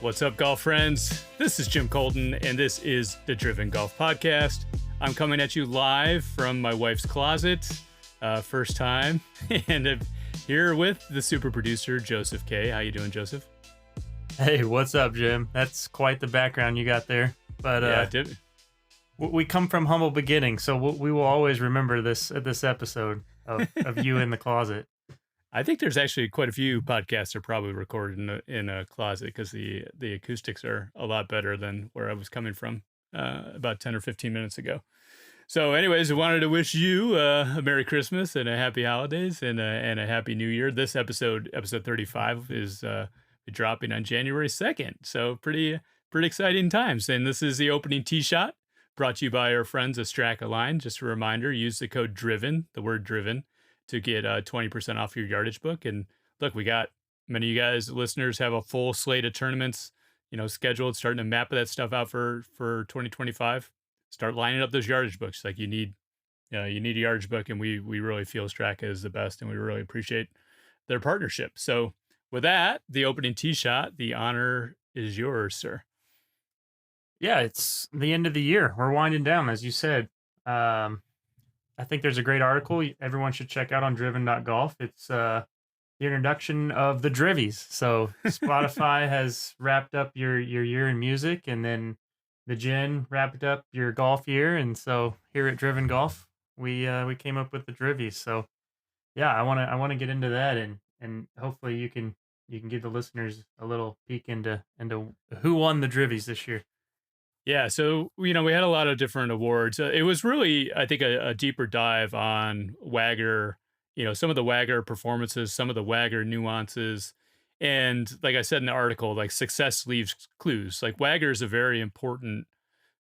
What's up, golf friends? This is Jim Colton, and this is the Driven Golf Podcast. I'm coming at you live from my wife's closet, first time, and I'm here with the super producer, Joseph K. How you doing, Joseph? Hey, what's up, Jim? That's quite the background you got there. But we come from humble beginnings, so we will always remember this episode of you in the closet. I think there's actually quite a few podcasts are probably recorded in a closet because the acoustics are a lot better than where I was coming from about 10 or 15 minutes ago. So anyways, I wanted to wish you a Merry Christmas and a Happy Holidays and a Happy New Year. This episode 35, is dropping on January 2nd. So pretty exciting times. And this is the opening tee shot brought to you by our friends at Strack Align. Just a reminder, use the code DRIVEN, the word DRIVEN, to get 20% off your yardage book. And look, we got many of you guys, listeners, have a full slate of tournaments, scheduled, starting to map that stuff out for 2025. Start lining up those yardage books. Like you need a yardage book, and we really feel Straka is the best, and we really appreciate their partnership. So with that, the opening tee shot, the honor is yours, sir. Yeah, it's the end of the year. We're winding down, as you said. I think there's a great article everyone should check out on driven.golf. It's the introduction of the Drivies. So Spotify has wrapped up your year in music, and then the Gin wrapped up your golf year. And so here at Driven Golf, we came up with the Drivies. So yeah, I want to get into that, and hopefully you can give the listeners a little peek into who won the Drivies this year. Yeah, so, we had a lot of different awards. It was really, I think, a deeper dive on Wagger, some of the Wagger performances, some of the Wagger nuances. And like I said in the article, like success leaves clues. Like Wagger is a very important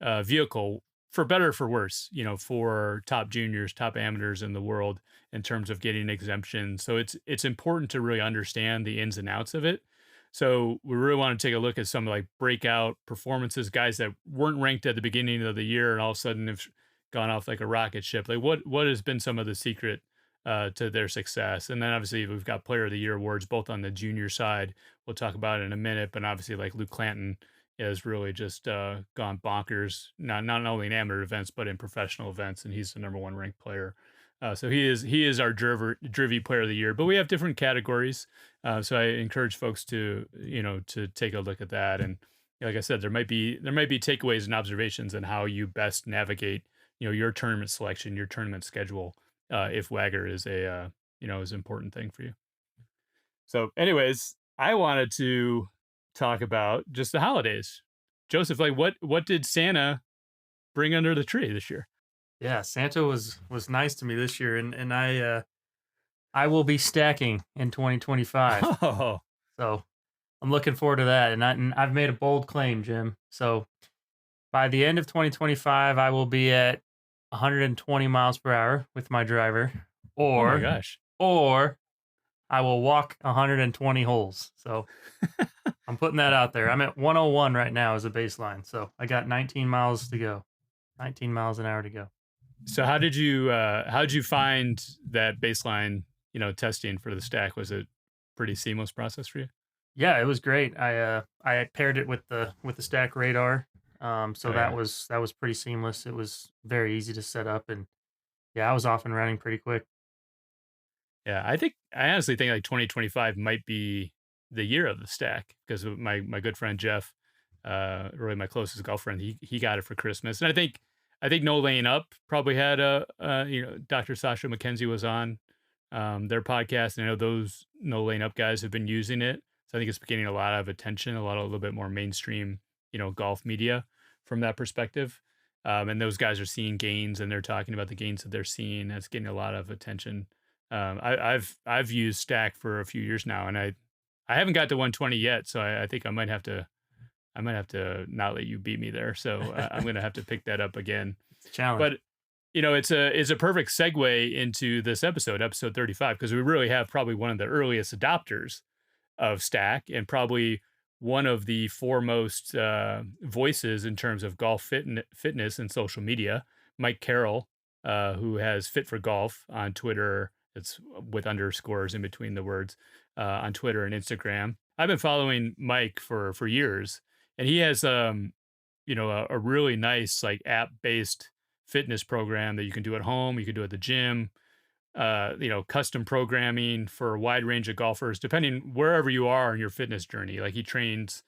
vehicle, for better or for worse, for top juniors, top amateurs in the world in terms of getting exemptions. So it's important to really understand the ins and outs of it. So we really want to take a look at some like breakout performances, guys that weren't ranked at the beginning of the year and all of a sudden have gone off like a rocket ship. Like what has been some of the secret to their success? And then obviously we've got Player of the Year awards, both on the junior side. We'll talk about it in a minute, but obviously like Luke Clanton has really just gone bonkers, not only in amateur events, but in professional events. And he's the number one ranked player. So he is our Drivy Player of the Year, but we have different categories. So I encourage folks to take a look at that. And like I said, there might be takeaways and observations on how you best navigate, your tournament selection, your tournament schedule, if Wagger is is an important thing for you. So anyways, I wanted to talk about just the holidays. Joseph, like what did Santa bring under the tree this year? Yeah, Santa was nice to me this year, and I will be stacking in 2025. Oh, So I'm looking forward to that, and I've made a bold claim, Jim. So by the end of 2025, I will be at 120 miles per hour with my driver, oh my gosh. or I will walk 120 holes. So I'm putting that out there. I'm at 101 right now as a baseline. So I got 19 miles to go, 19 miles an hour to go. So how did you find that baseline, testing for the stack? Was it pretty seamless process for you? Yeah, it was great. I paired it with the stack radar. So that was pretty seamless. It was very easy to set up, and yeah, I was off and running pretty quick. Yeah, I honestly think like 2025 might be the year of the stack, because my good friend Jeff, really my closest golf friend, he got it for Christmas. And I think No Laying Up probably had Dr. Sasha McKenzie was on their podcast, and I know those No Laying Up guys have been using it. So I think it's getting a lot of attention, a little bit more mainstream, golf media from that perspective. And those guys are seeing gains, and they're talking about the gains that they're seeing. That's getting a lot of attention. I've used Stack for a few years now, and I haven't got to 120 yet. So I think I might have to not let you beat me there. So I'm going to have to pick that up again. It's a challenge. But it's a perfect segue into this episode 35, because we really have probably one of the earliest adopters of Stack, and probably one of the foremost voices in terms of golf fitness and social media, Mike Carroll, who has Fit for Golf on Twitter. It's with underscores in between the words, on Twitter and Instagram. I've been following Mike for years, and he has a really nice like app based fitness program that you can do at home, you can do at the gym, custom programming for a wide range of golfers, depending wherever you are in your fitness journey. Like he trains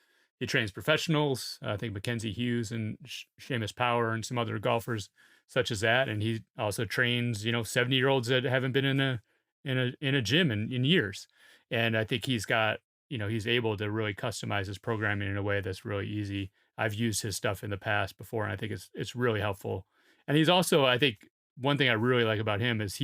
professionals. I think Mackenzie Hughes and Seamus Power and some other golfers such as that. And he also trains, 70-year-olds that haven't been in a gym in years. And I think he's able to really customize his programming in a way that's really easy. I've used his stuff in the past before, and I think it's really helpful. And he's also, I think, one thing I really like about him is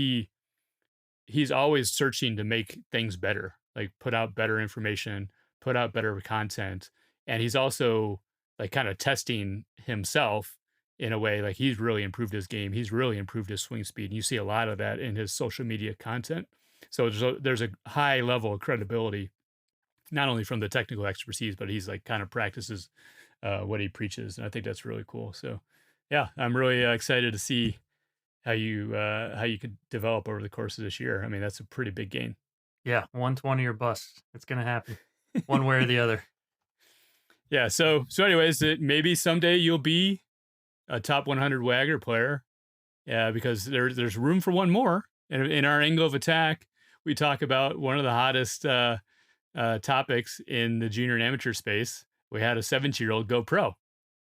he's always searching to make things better, like put out better information, put out better content. And he's also like kind of testing himself in a way like he's really improved his game. He's really improved his swing speed. And you see a lot of that in his social media content. So there's a high level of credibility, not only from the technical expertise, but he's like kind of practices what he preaches. And I think that's really cool. So yeah, I'm really excited to see how you could develop over the course of this year. I mean, that's a pretty big gain. Yeah, 120 or bust. It's gonna happen, one way or the other. Yeah. So anyways, maybe someday you'll be a top 100 Wagger player. Yeah, because there's room for one more. And in our angle of attack, we talk about one of the hottest topics in the junior and amateur space. We had a 17-year-old go pro.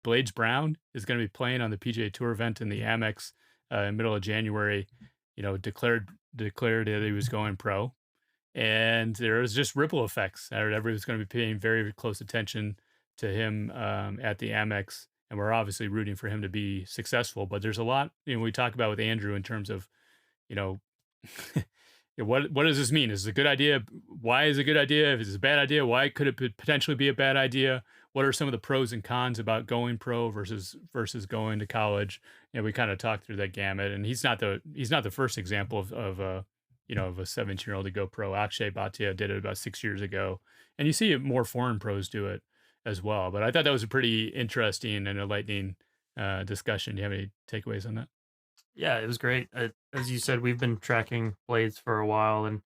Blades Brown is going to be playing on the PGA Tour event in the Amex in middle of January. Declared that he was going pro, and there was just ripple effects. Everybody was going to be paying very close attention to him at the Amex, and we're obviously rooting for him to be successful. But there's a lot we talk about with Andrew in terms of you know what does this mean? Is it a good idea? Why is it a good idea? If it's a bad idea, why could it potentially be a bad idea? What are some of the pros and cons about going pro versus going to college? And we kind of talked through that gamut. And he's not the first example of a 17-year-old to go pro. Akshay Bhatia did it about 6 years ago, and you see more foreign pros do it as well. But I thought that was a pretty interesting and enlightening discussion. Do you have any takeaways on that? Yeah, it was great. As you said, we've been tracking Blades for a while, and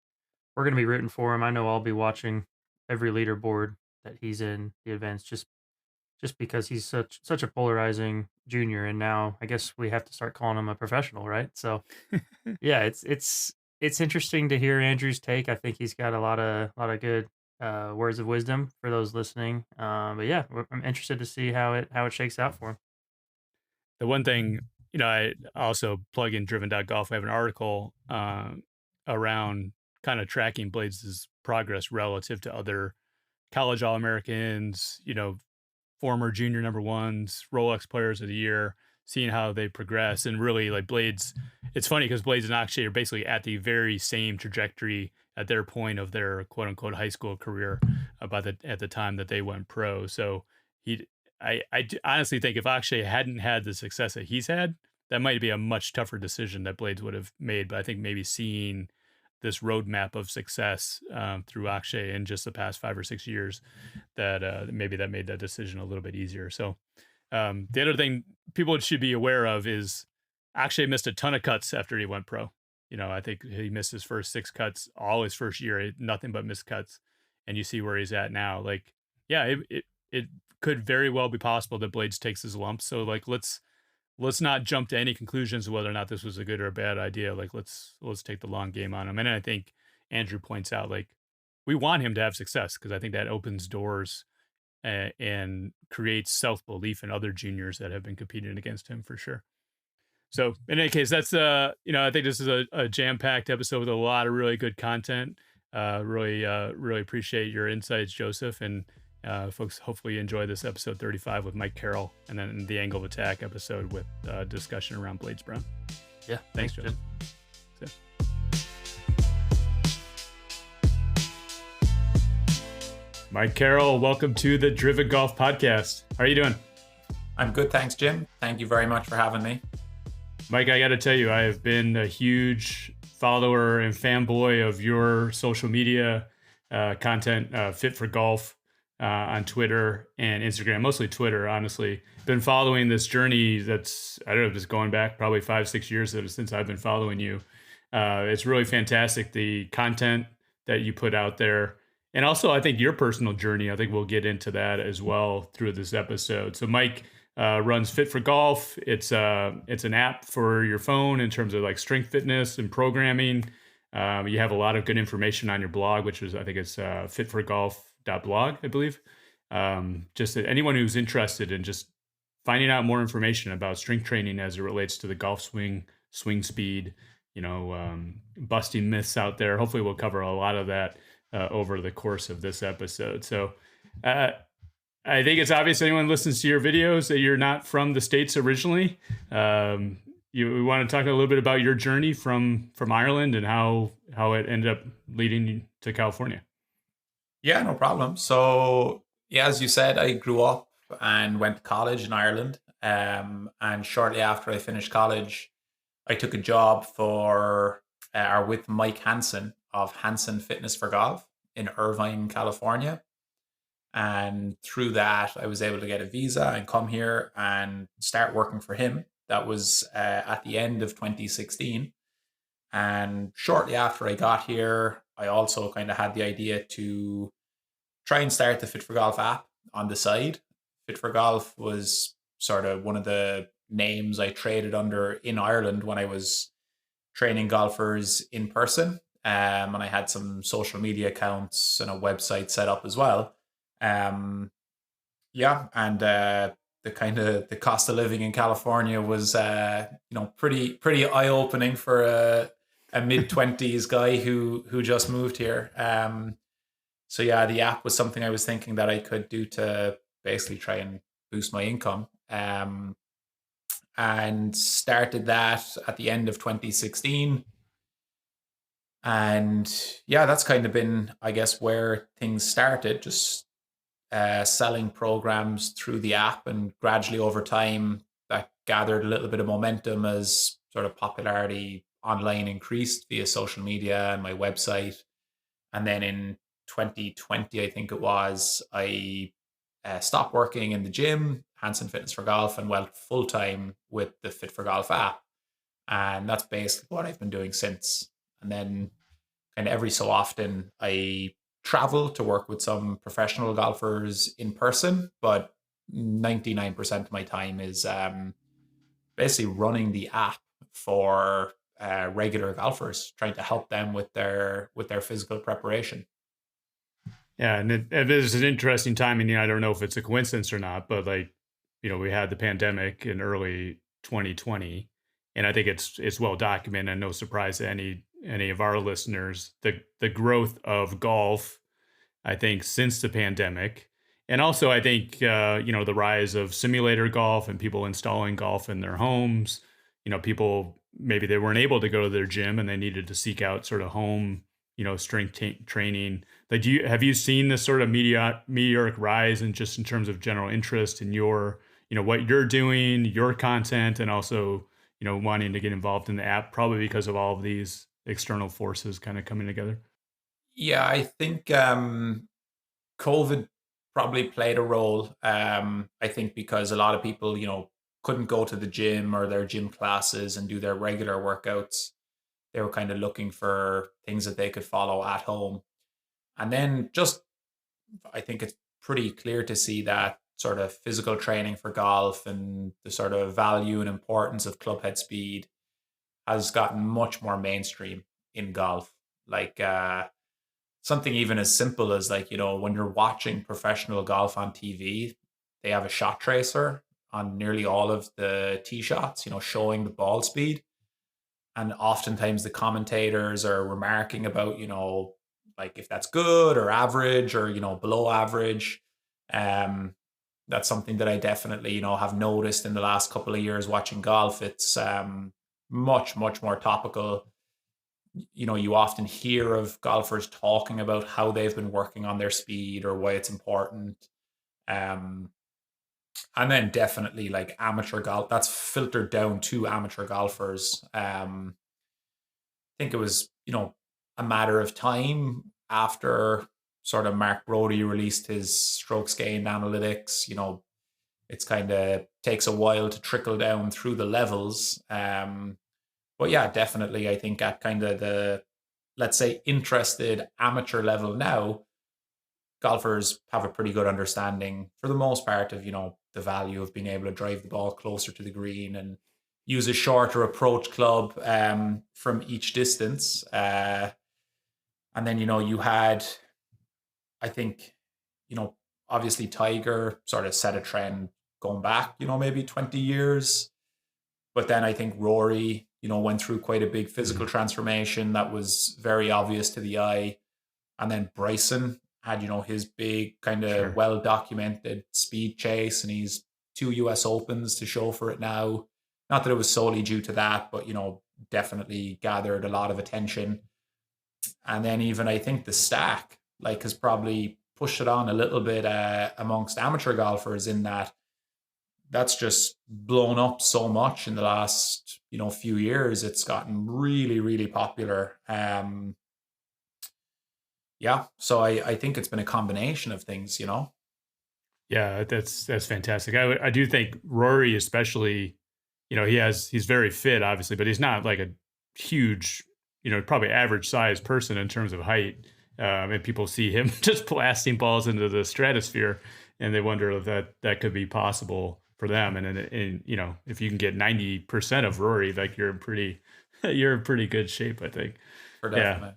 we're gonna be rooting for him. I know I'll be watching every leaderboard that he's in the events, just because he's such a polarizing junior, and now I guess we have to start calling him a professional, right? So yeah, it's interesting to hear Andrew's take. I think he's got a lot of good words of wisdom for those listening. But yeah, I'm interested to see how it shakes out for him. The one thing, I also plug in driven.golf. I have an article around kind of tracking Blades' progress relative to other college All Americans, former junior number ones, Rolex players of the year, seeing how they progress. And really, like Blades, it's funny because Blades and Akshay are basically at the very same trajectory at their point of their quote unquote high school career at the time that they went pro. So honestly think if Akshay hadn't had the success that he's had, that might be a much tougher decision that Blades would have made. But I think maybe seeing this roadmap of success through Akshay in just the past 5 or 6 years, that maybe that made that decision a little bit easier. So the other thing people should be aware of is Akshay missed a ton of cuts after he went pro. I think he missed his first 6 cuts, all his first year, nothing but missed cuts. And you see where he's at now. Like, yeah, it could very well be possible that Blades takes his lumps. So like, let's not jump to any conclusions of whether or not this was a good or a bad idea. Like, let's take the long game on him. And I think Andrew points out, like, we want him to have success because I think that opens doors and creates self-belief in other juniors that have been competing against him for sure. So in any case, that's I think this is a jam-packed episode with a lot of really good content. Really appreciate your insights, Joseph, and folks. Hopefully you enjoy this episode 35 with Mike Carroll, and then the Angle of Attack episode with discussion around Blades Brown. Yeah, thanks, Joseph. So. Mike Carroll, welcome to the Driven Golf Podcast. How are you doing? I'm good, thanks, Jim. Thank you very much for having me. Mike, I got to tell you, I have been a huge follower and fanboy of your social media content, Fit for Golf, on Twitter and Instagram, mostly Twitter, honestly. Been following this journey that's, I don't know, just going back probably 5-6 years since I've been following you. It's really fantastic, the content that you put out there. And also, I think your personal journey, I think we'll get into that as well through this episode. So Mike runs Fit for Golf. It's an app for your phone in terms of like strength fitness and programming. You have a lot of good information on your blog, which is, I think it's fitforgolf.blog, I believe. Just that anyone who's interested in just finding out more information about strength training as it relates to the golf swing, swing speed, busting myths out there. Hopefully, we'll cover a lot of that over the course of this episode. So, uh, I think it's obvious anyone listens to your videos that you're not from the States originally. We want to talk a little bit about your journey from Ireland and how it ended up leading to California. Yeah, no problem. So, yeah, as you said, I grew up and went to college in Ireland. And shortly after I finished college, I took a job for or with Mike Hansen of Hansen Fitness for Golf in Irvine, California. And through that, I was able to get a visa and come here and start working for him. That was at the end of 2016. And shortly after I got here, I also kind of had the idea to try and start the Fit for Golf app on the side. Fit for Golf was sort of one of the names I traded under in Ireland when I was training golfers in person. And I had some social media accounts and a website set up as well. Um, yeah, and the kind of the cost of living in California was pretty eye opening for a mid-20s guy who just moved here. So yeah, the app was something I was thinking that I could do to basically try and boost my income. And started that at the end of 2016. And yeah, that's kind of been, I guess, where things started, just selling programs through the app. And gradually over time, that gathered a little bit of momentum as sort of popularity online increased via social media and my website. And then in 2020, I think it was, I stopped working in the gym, Hanson Fitness for Golf, and went full time with the Fit for Golf app. And that's basically what I've been doing since. And then, kind of every so often, I travel to work with some professional golfers in person, but 99% of my time is basically running the app for regular golfers, trying to help them with their physical preparation. Yeah, and it is an interesting time. And I don't know if it's a coincidence or not, but like, we had the pandemic in early 2020, and I think it's well documented, and no surprise to any of our listeners, the growth of golf, I think, since the pandemic. And also, I think, the rise of simulator golf and people installing golf in their homes. People, maybe they weren't able to go to their gym and they needed to seek out sort of home, strength training. Like, have you seen this sort of meteoric rise in just in terms of general interest in your, what you're doing, your content, and also, wanting to get involved in the app, probably because of all of these external forces kind of coming together? Yeah, I think COVID probably played a role. I think because a lot of people, couldn't go to the gym or their gym classes and do their regular workouts. They were kind of looking for things that they could follow at home. And then just, I think it's pretty clear to see that sort of physical training for golf and the sort of value and importance of club head speed has gotten much more mainstream in golf. Like something even as simple as like, when you're watching professional golf on TV, they have a shot tracer on nearly all of the tee shots, showing the ball speed. And oftentimes the commentators are remarking about, like if that's good or average or, below average. That's something that I definitely, have noticed in the last couple of years watching golf. It's much, much more topical. You often hear of golfers talking about how they've been working on their speed or why it's important. And then definitely like amateur golf, that's filtered down to amateur golfers. I think it was, a matter of time after sort of Mark Brody released his strokes gained analytics. It's kind of takes a while to trickle down through the levels. But yeah, definitely, I think at kind of the, let's say, interested amateur level now, golfers have a pretty good understanding for the most part of, the value of being able to drive the ball closer to the green and use a shorter approach club from each distance. And then, you had, I think, you know, obviously Tiger sort of set a trend going back, maybe 20 years. But then I think Rory, went through quite a big physical Mhm. transformation that was very obvious to the eye. And then Bryson had, his big kind of Sure. well documented speed chase, and he's 2 US Opens to show for it now. Not that it was solely due to that, but, definitely gathered a lot of attention. And then even I think the stack like has probably pushed it on a little bit amongst amateur golfers in that that's just blown up so much in the last few years. It's gotten really really popular. Yeah, so I think it's been a combination of things. Yeah, that's fantastic. I do think Rory, especially, he's very fit, obviously, but he's not like a huge, probably average size person in terms of height. And people see him just blasting balls into the stratosphere, and they wonder if that could be possible for them. And if you can get 90% of Rory, like you're in pretty, you're in pretty good shape, I think. For Yeah. definite.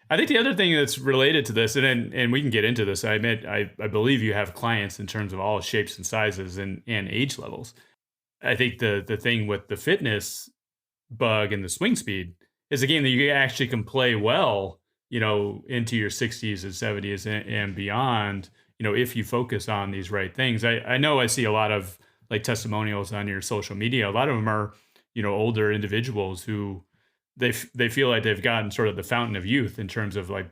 I think the other thing that's related to this, and we can get into this. I admit, I believe you have clients in terms of all shapes and sizes and age levels. I think the thing with the fitness bug and the swing speed is a game that you actually can play well, into your 60s and 70s and beyond. If you focus on these right things. I know I see a lot of like testimonials on your social media. A lot of them are, older individuals who they feel like they've gotten sort of the fountain of youth in terms of like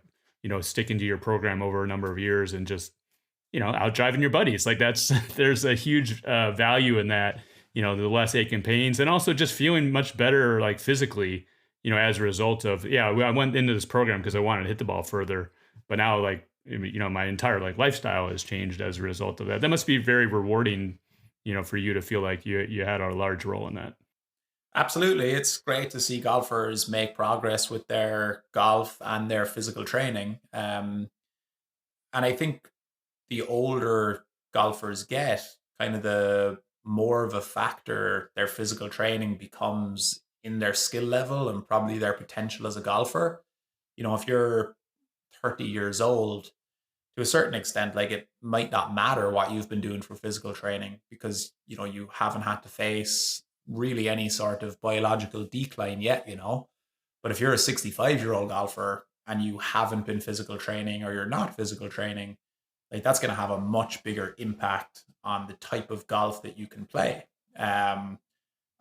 sticking to your program over a number of years and just out driving your buddies. Like that's there's a huge value in that. The less ache and pains, and also just feeling much better like physically. As a result of I went into this program because I wanted to hit the ball further, but now like my entire like lifestyle has changed as a result of that. That must be very rewarding. For you to feel like you had a large role in that. Absolutely. It's great to see golfers make progress with their golf and their physical training. And I think the older golfers get, kind of the more of a factor their physical training becomes in their skill level and probably their potential as a golfer. If you're 30 years old, to a certain extent, like it might not matter what you've been doing for physical training because, you haven't had to face really any sort of biological decline yet. But if you're a 65-year-old golfer and you haven't been physical training or you're not physical training, like that's going to have a much bigger impact on the type of golf that you can play. Um,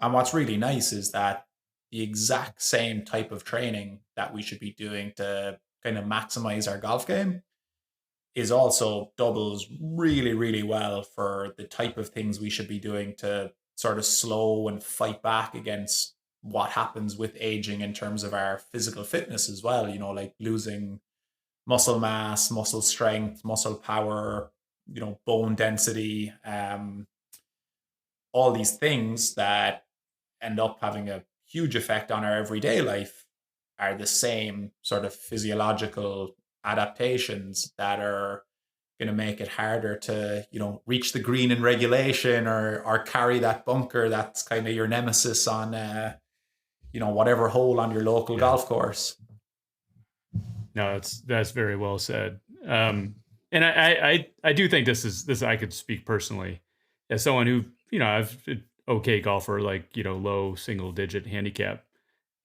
and what's really nice is that the exact same type of training that we should be doing to kind of maximize our golf game is also doubles really, really well for the type of things we should be doing to sort of slow and fight back against what happens with aging in terms of our physical fitness as well, like losing muscle mass, muscle strength, muscle power, bone density, all these things that end up having a huge effect on our everyday life are the same sort of physiological adaptations that are going to make it harder to reach the green in regulation or carry that bunker that's kind of your nemesis on whatever hole on your local Yeah. golf course. No, that's very well said. And I do think this I could speak personally as someone who I've okay golfer like low single digit handicap.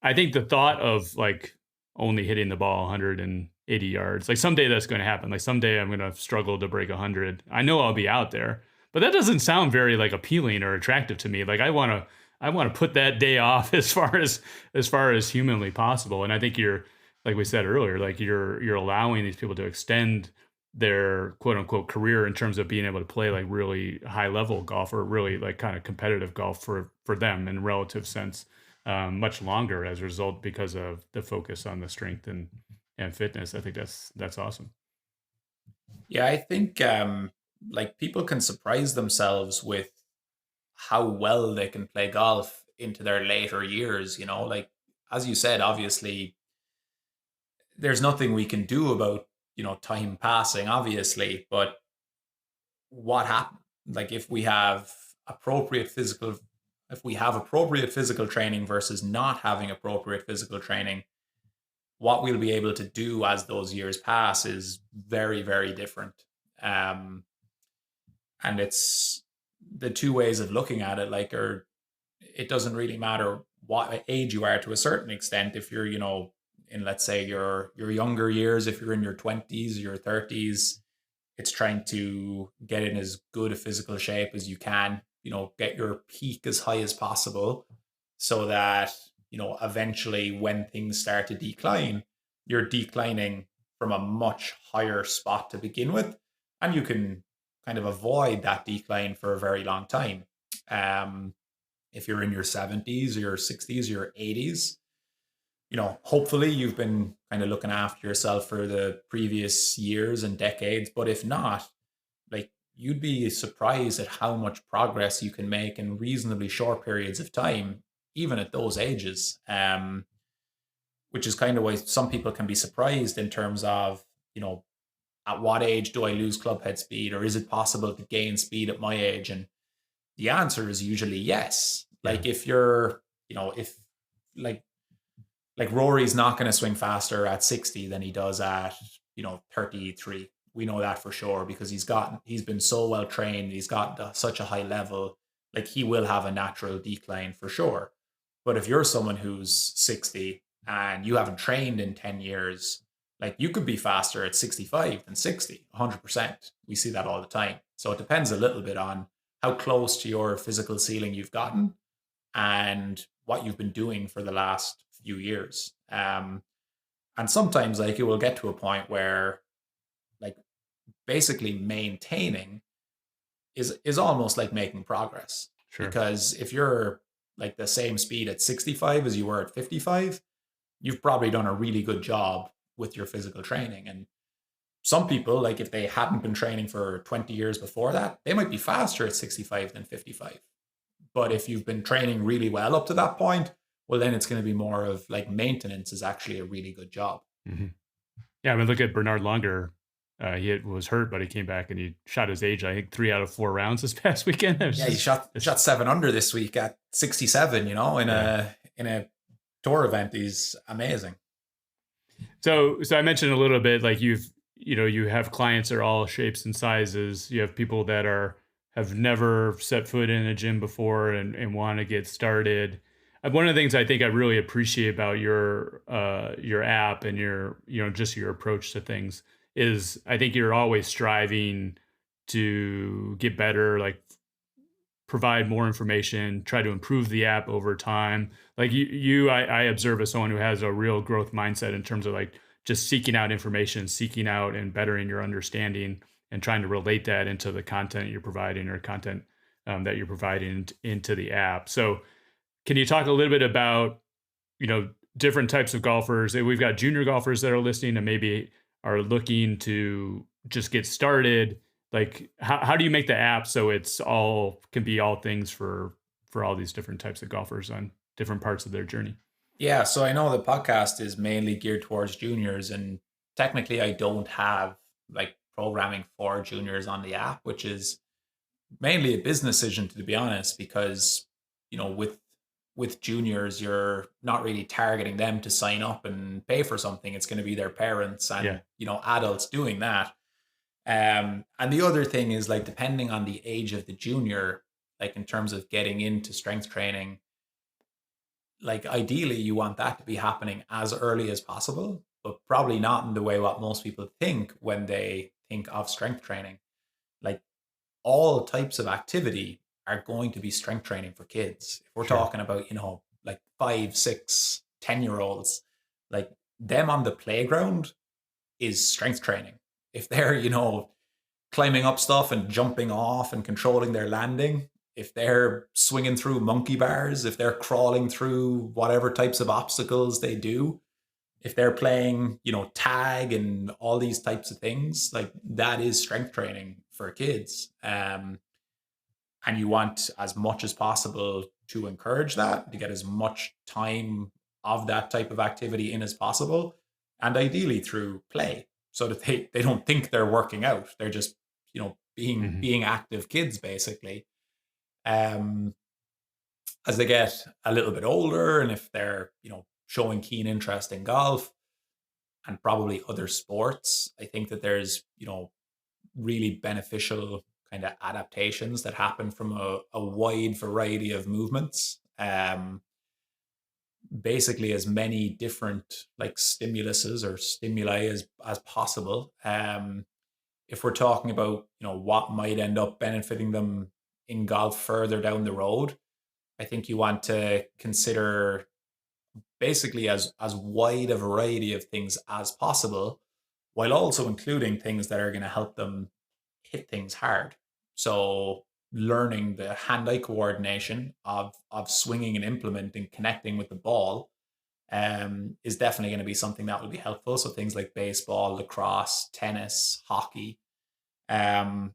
I think the thought of like only hitting the ball 180 yards, like someday that's going to happen. Like someday I'm going to struggle to break 100. I know I'll be out there, but that doesn't sound very like appealing or attractive to me. Like I want to put that day off as far as humanly possible. And I think you're like we said earlier, like you're allowing these people to extend their quote unquote career in terms of being able to play like really high level golf or really like kind of competitive golf for them in relative sense much longer as a result because of the focus on the strength and fitness. I think that's awesome. Yeah, I think like people can surprise themselves with how well they can play golf into their later years, like as you said, obviously there's nothing we can do about time passing, obviously, but what happens, like if we have appropriate physical training versus not having appropriate physical training, what we'll be able to do as those years pass is very, very different. Um, and it's the two ways of looking at it, like, or it doesn't really matter what age you are to a certain extent. If you're, in, let's say, your younger years, if you're in your 20s, your 30s, it's trying to get in as good a physical shape as you can, get your peak as high as possible so that, eventually when things start to decline, you're declining from a much higher spot to begin with. And you can kind of avoid that decline for a very long time. If you're in your 70s, your 60s, your 80s, hopefully you've been kind of looking after yourself for the previous years and decades. But if not, like, you'd be surprised at how much progress you can make in reasonably short periods of time, even at those ages. Which is kind of why some people can be surprised in terms of, at what age do I lose club head speed, or is it possible to gain speed at my age? And the answer is usually yes. Like, if you're, if like Rory's not going to swing faster at 60 than he does at 33. We know that for sure because he's been so well trained. He's got such a high level. Like, he will have a natural decline for sure. But if you're someone who's 60 and you haven't trained in 10 years, like, you could be faster at 65 than 60, 100%. We see that all the time. So it depends a little bit on how close to your physical ceiling you've gotten and what you've been doing for the last few years. And sometimes, like, it will get to a point where, like, basically maintaining is almost like making progress. Sure. Because if you're like the same speed at 65 as you were at 55, you've probably done a really good job with your physical training. And some people, like, if they hadn't been training for 20 years before that, they might be faster at 65 than 55. But if you've been training really well up to that point, well, then it's going to be more of like maintenance is actually a really good job. Mm-hmm. Yeah, I mean, look at Bernard Langer. He was hurt, but he came back and he shot his age, I think, 3 out of 4 rounds this past weekend. Yeah, he shot 7 under this week at 67, in a tour event. He's amazing. So I mentioned a little bit, like, you have clients that are all shapes and sizes. You have people that have never set foot in a gym before and want to get started. One of the things I think I really appreciate about your app and your just your approach to things is I think you're always striving to get better, like provide more information, try to improve the app over time. Like I observe as someone who has a real growth mindset in terms of like just seeking out information, seeking out and bettering your understanding and trying to relate that into the content you're providing or content that you're providing into the app. So can you talk a little bit about, different types of golfers? We've got junior golfers that are listening and maybe are looking to just get started. Like, how do you make the app so can be all things for all these different types of golfers on different parts of their journey? Yeah, so I know the podcast is mainly geared towards juniors, and technically I don't have like programming for juniors on the app, which is mainly a business decision, to be honest, because with juniors, you're not really targeting them to sign up and pay for something. It's going to be their parents and adults doing that. And the other thing is, like, depending on the age of the junior, like in terms of getting into strength training, like ideally you want that to be happening as early as possible, but probably not in the way what most people think when they think of strength training. Like, all types of activity are going to be strength training for kids. If we're talking about, like 5, 6, 10-year-olds, like them on the playground is strength training. If they're, climbing up stuff and jumping off and controlling their landing, if they're swinging through monkey bars, if they're crawling through whatever types of obstacles they do, if they're playing, tag and all these types of things, like that is strength training for kids. And you want as much as possible to encourage that, to get as much time of that type of activity in as possible, and ideally through play. so that they don't think they're working out. They're just, Mhm. being active kids basically. Um, as they get a little bit older, and if they're, showing keen interest in golf and probably other sports, I think that there's, really beneficial kind of adaptations that happen from a wide variety of movements. Basically as many different like stimuluses or stimuli as possible. If we're talking about, what might end up benefiting them in golf further down the road, I think you want to consider basically as wide a variety of things as possible, while also including things that are going to help them hit things hard. So learning the hand-eye coordination of swinging an implement and connecting with the ball, is definitely going to be something that will be helpful. So things like baseball, lacrosse, tennis, hockey, um,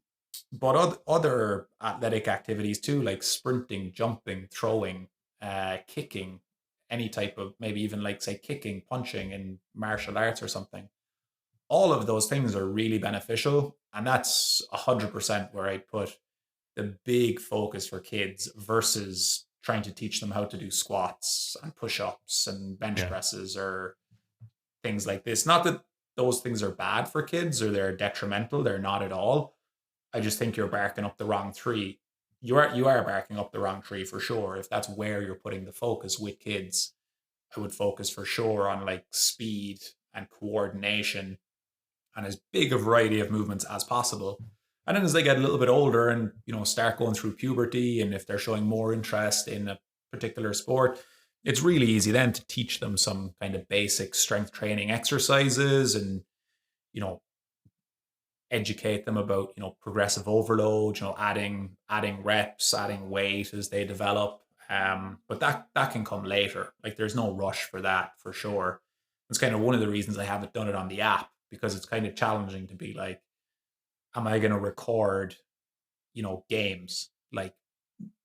but other athletic activities too, like sprinting, jumping, throwing, kicking, any type of, maybe even like say kicking, punching in martial arts or something. All of those things are really beneficial, and that's 100% where I put the big focus for kids versus trying to teach them how to do squats and push-ups and bench Yeah. presses or things like this. Not that those things are bad for kids or they're detrimental, they're not at all. I just think you're barking up the wrong tree. You are barking up the wrong tree for sure. If that's where you're putting the focus with kids, I would focus for sure on like speed and coordination and as big a variety of movements as possible. And then as they get a little bit older and, start going through puberty, and if they're showing more interest in a particular sport, it's really easy then to teach them some kind of basic strength training exercises and, you know, educate them about, progressive overload, adding reps, adding weight as they develop. But that can come later. Like there's no rush for that for sure. It's kind of one of the reasons I haven't done it on the app, because it's kind of challenging to be like, am I going to record, games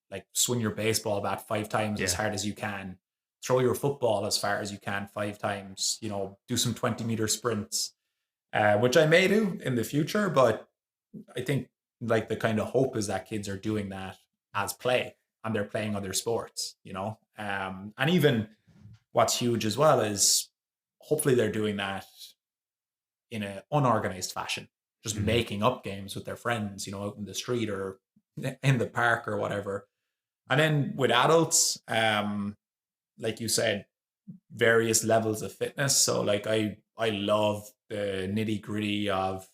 like swing your baseball bat 5 times as Yeah. hard as you can, throw your football as far as you can 5 times, do some 20-meter sprints, which I may do in the future. But I think like the kind of hope is that kids are doing that as play and they're playing other sports, and even what's huge as well is hopefully they're doing that in an unorganized fashion, just Mhm. making up games with their friends, out in the street or in the park or whatever. And then with adults, like you said, various levels of fitness. So like I love the nitty gritty of,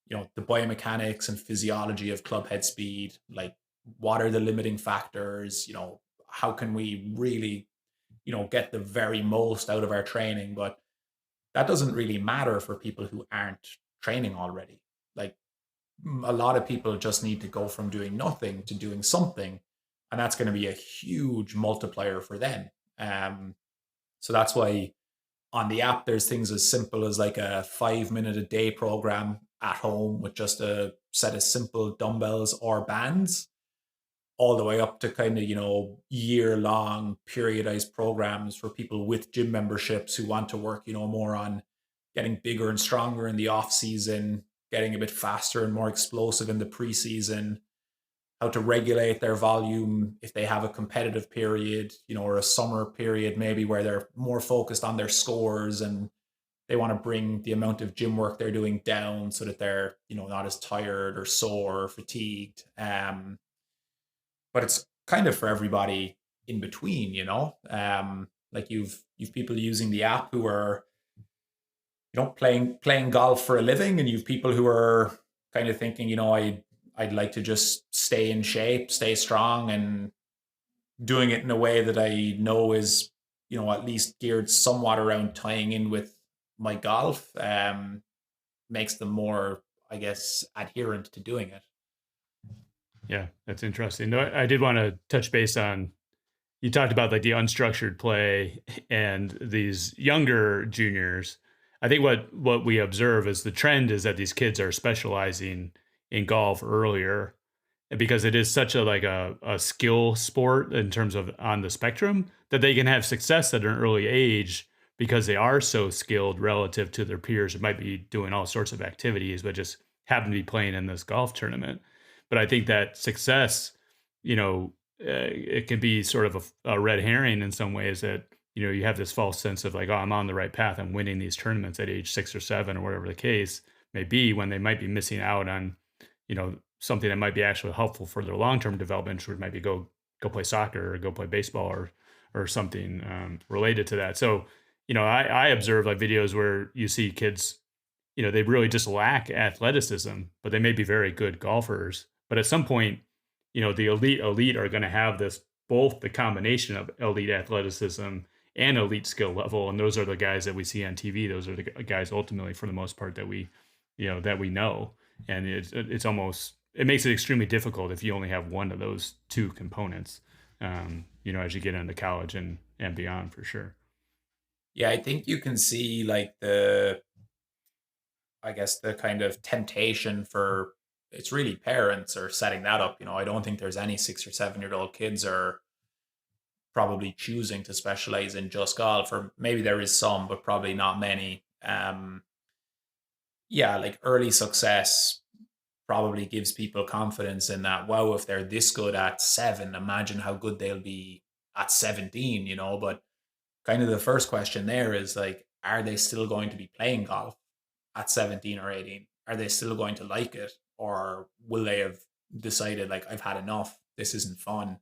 the biomechanics and physiology of club head speed. Like what are the limiting factors? How can we really, get the very most out of our training? But that doesn't really matter for people who aren't training already. Like a lot of people just need to go from doing nothing to doing something, and that's going to be a huge multiplier for them. So that's why on the app there's things as simple as like a 5 minute a day program at home with just a set of simple dumbbells or bands, all the way up to kind of, year long periodized programs for people with gym memberships who want to work, more on getting bigger and stronger in the off season, getting a bit faster and more explosive in the preseason, how to regulate their volume if they have a competitive period, or a summer period maybe where they're more focused on their scores and they want to bring the amount of gym work they're doing down so that they're, not as tired or sore or fatigued. But it's kind of for everybody in between, like you've people using the app who are, playing golf for a living, and you've people who are kind of thinking, I'd like to just stay in shape, stay strong, and doing it in a way that I know is, at least geared somewhat around tying in with my golf, makes them more, I guess, adherent to doing it. Yeah, that's interesting. No, I did want to touch base on, you talked about like the unstructured play and these younger juniors. I think what we observe is the trend is that these kids are specializing in golf earlier, and because it is such a like a skill sport in terms of on the spectrum, that they can have success at an early age because they are so skilled relative to their peers who might be doing all sorts of activities, but just happen to be playing in this golf tournament. But I think that success, it can be sort of a red herring in some ways that, you have this false sense of like, oh, I'm on the right path. I'm winning these tournaments at age 6 or 7 or whatever the case may be, when they might be missing out on, something that might be actually helpful for their long-term development, which might be go play soccer or go play baseball or something related to that. So, I observe like videos where you see kids, they really just lack athleticism, but they may be very good golfers. But at some point, the elite are going to have this, both the combination of elite athleticism and elite skill level, and those are the guys that we see on TV. Those are the guys ultimately, for the most part, that we know, and it's almost, it makes it extremely difficult if you only have one of those two components. As you get into college and beyond, for sure. Yeah, I think you can see like I guess the kind of temptation for, it's really parents are setting that up. I don't think there's any 6 or 7 year old kids are probably choosing to specialize in just golf, or maybe there is some, but probably not many. Yeah, like early success probably gives people confidence in that, wow, if they're this good at 7, imagine how good they'll be at 17. But kind of the first question there is like, are they still going to be playing golf at 17 or 18? Are they still going to like it? Or will they have decided like, I've had enough, this isn't fun?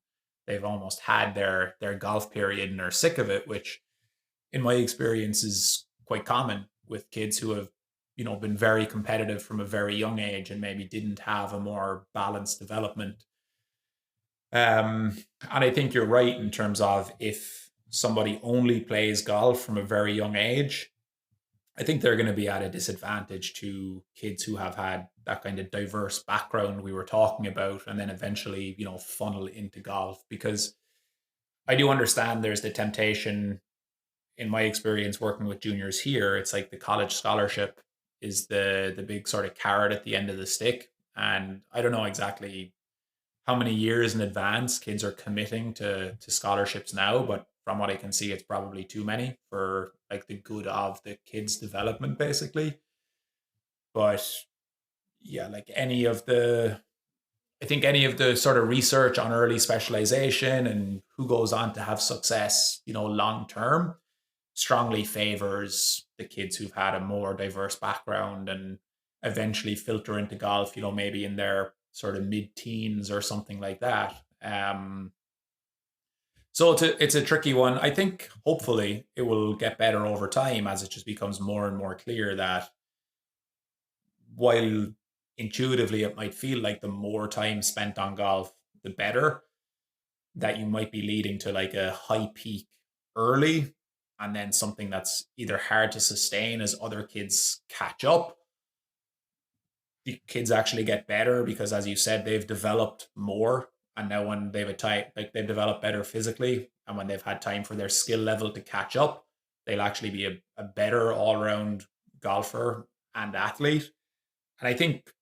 They've almost had their golf period and are sick of it, which in my experience is quite common with kids who have, been very competitive from a very young age and maybe didn't have a more balanced development. And I think you're right in terms of, if somebody only plays golf from a very young age, I think they're going to be at a disadvantage to kids who have had that kind of diverse background we were talking about, and then eventually, funnel into golf. Because I do understand there's the temptation, in my experience working with juniors here, it's like the college scholarship is the big sort of carrot at the end of the stick. And I don't know exactly how many years in advance kids are committing to scholarships now, but from what I can see, it's probably too many for like the good of the kids' development, basically. But yeah, like I think any of the sort of research on early specialization and who goes on to have success, long term, strongly favors the kids who've had a more diverse background and eventually filter into golf, maybe in their sort of mid-teens or something like that. So it's a tricky one. I think hopefully it will get better over time as it just becomes more and more clear that, while intuitively it might feel like the more time spent on golf, the better, that you might be leading to like a high peak early, and then something that's either hard to sustain as other kids catch up. The kids actually get better because, as you said, they've developed more. And now when they've a time, like they've developed better physically, and when they've had time for their skill level to catch up, they'll actually be a better all-round golfer and athlete. And I think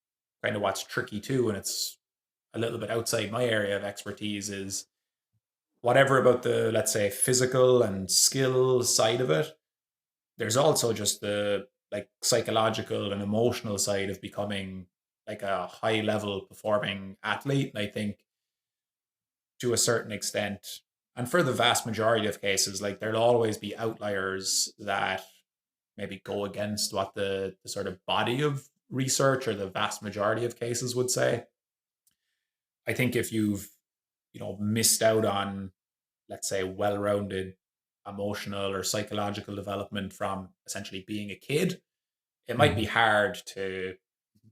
kind of what's tricky too, and it's a little bit outside my area of expertise, is whatever about the, let's say, physical and skill side of it, there's also just the like psychological and emotional side of becoming like a high level performing athlete. And I think to a certain extent, and for the vast majority of cases, like there'll always be outliers that maybe go against what the sort of body of research or the vast majority of cases would say. I think if you've, missed out on, let's say, well-rounded emotional or psychological development from essentially being a kid, it might be Mhm. hard to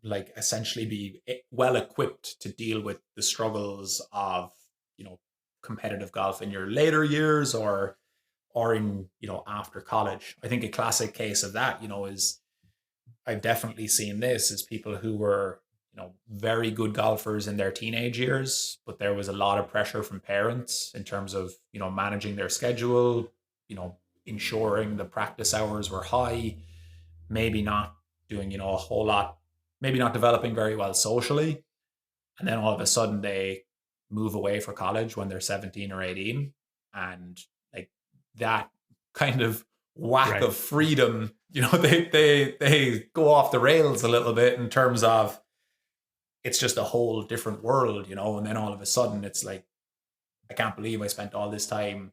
like essentially be well equipped to deal with the struggles of, you know, competitive golf in your later years, or in, after college. I think a classic case of that, is, I've definitely seen this, is people who were, very good golfers in their teenage years, but there was a lot of pressure from parents in terms of, managing their schedule, ensuring the practice hours were high, maybe not doing, a whole lot, maybe not developing very well socially. And then all of a sudden they move away for college when they're 17 or 18. And like that kind of whack Right. of freedom, they go off the rails a little bit in terms of it's just a whole different world, and then all of a sudden it's like, I can't believe I spent all this time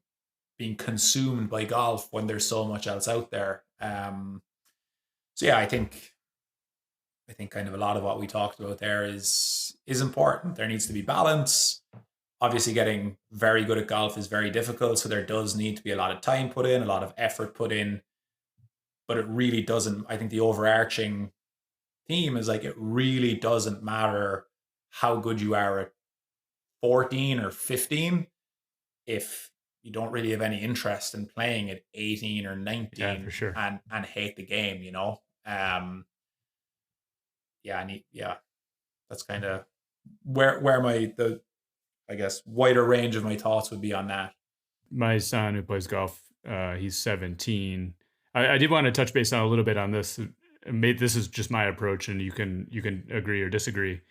being consumed by golf when there's so much else out there. So yeah, I think kind of a lot of what we talked about there is important. There needs to be balance. Obviously, getting very good at golf is very difficult, so there does need to be a lot of time put in, a lot of effort put in. But it really doesn't. I think the overarching theme is like, it really doesn't matter how good you are at 14 or 15 if you don't really have any interest in playing at 18 or Yeah, for 19 sure. and hate the game. Yeah, yeah, that's kind of where the I guess wider range of my thoughts would be on that. My son who plays golf, he's 17. I did want to touch base on a little bit on this. This is just my approach, and you can agree or disagree.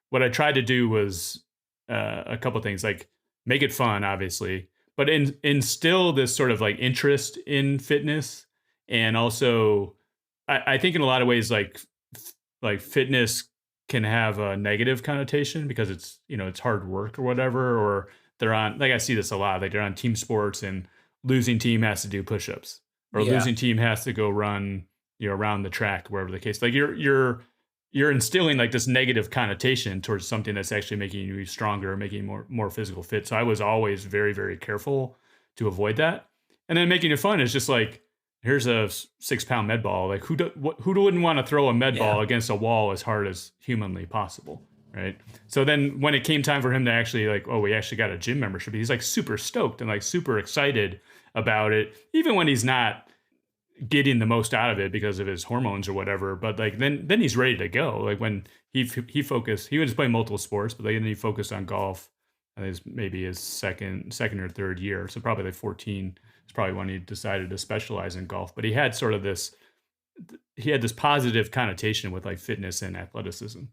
What I tried to do was a couple things, like make it fun, obviously, but instill this sort of like interest in fitness, and also I think in a lot of ways, like fitness can have a negative connotation because it's hard work or whatever, or they're on, like I see this a lot, like they're on team sports and losing team has to do push-ups, or Yeah, losing team has to go run around the track, wherever the case. Like you're instilling like this negative connotation towards something that's actually making you stronger, making you more physical fit. So I was always very, very careful to avoid that. And then making it fun is just like, here's a 6 pound med ball. Like who wouldn't want to throw a med yeah, ball against a wall as hard as humanly possible, right? So then when it came time for him to actually, like, oh, we actually got a gym membership, he's like super stoked and like super excited about it, even when he's not getting the most out of it because of his hormones or whatever. But like then he's ready to go. Like when he was playing multiple sports, but then he focused on golf. I think it's maybe his second or third year, so probably like 14 is probably when he decided to specialize in golf. But he had this positive connotation with like fitness and athleticism.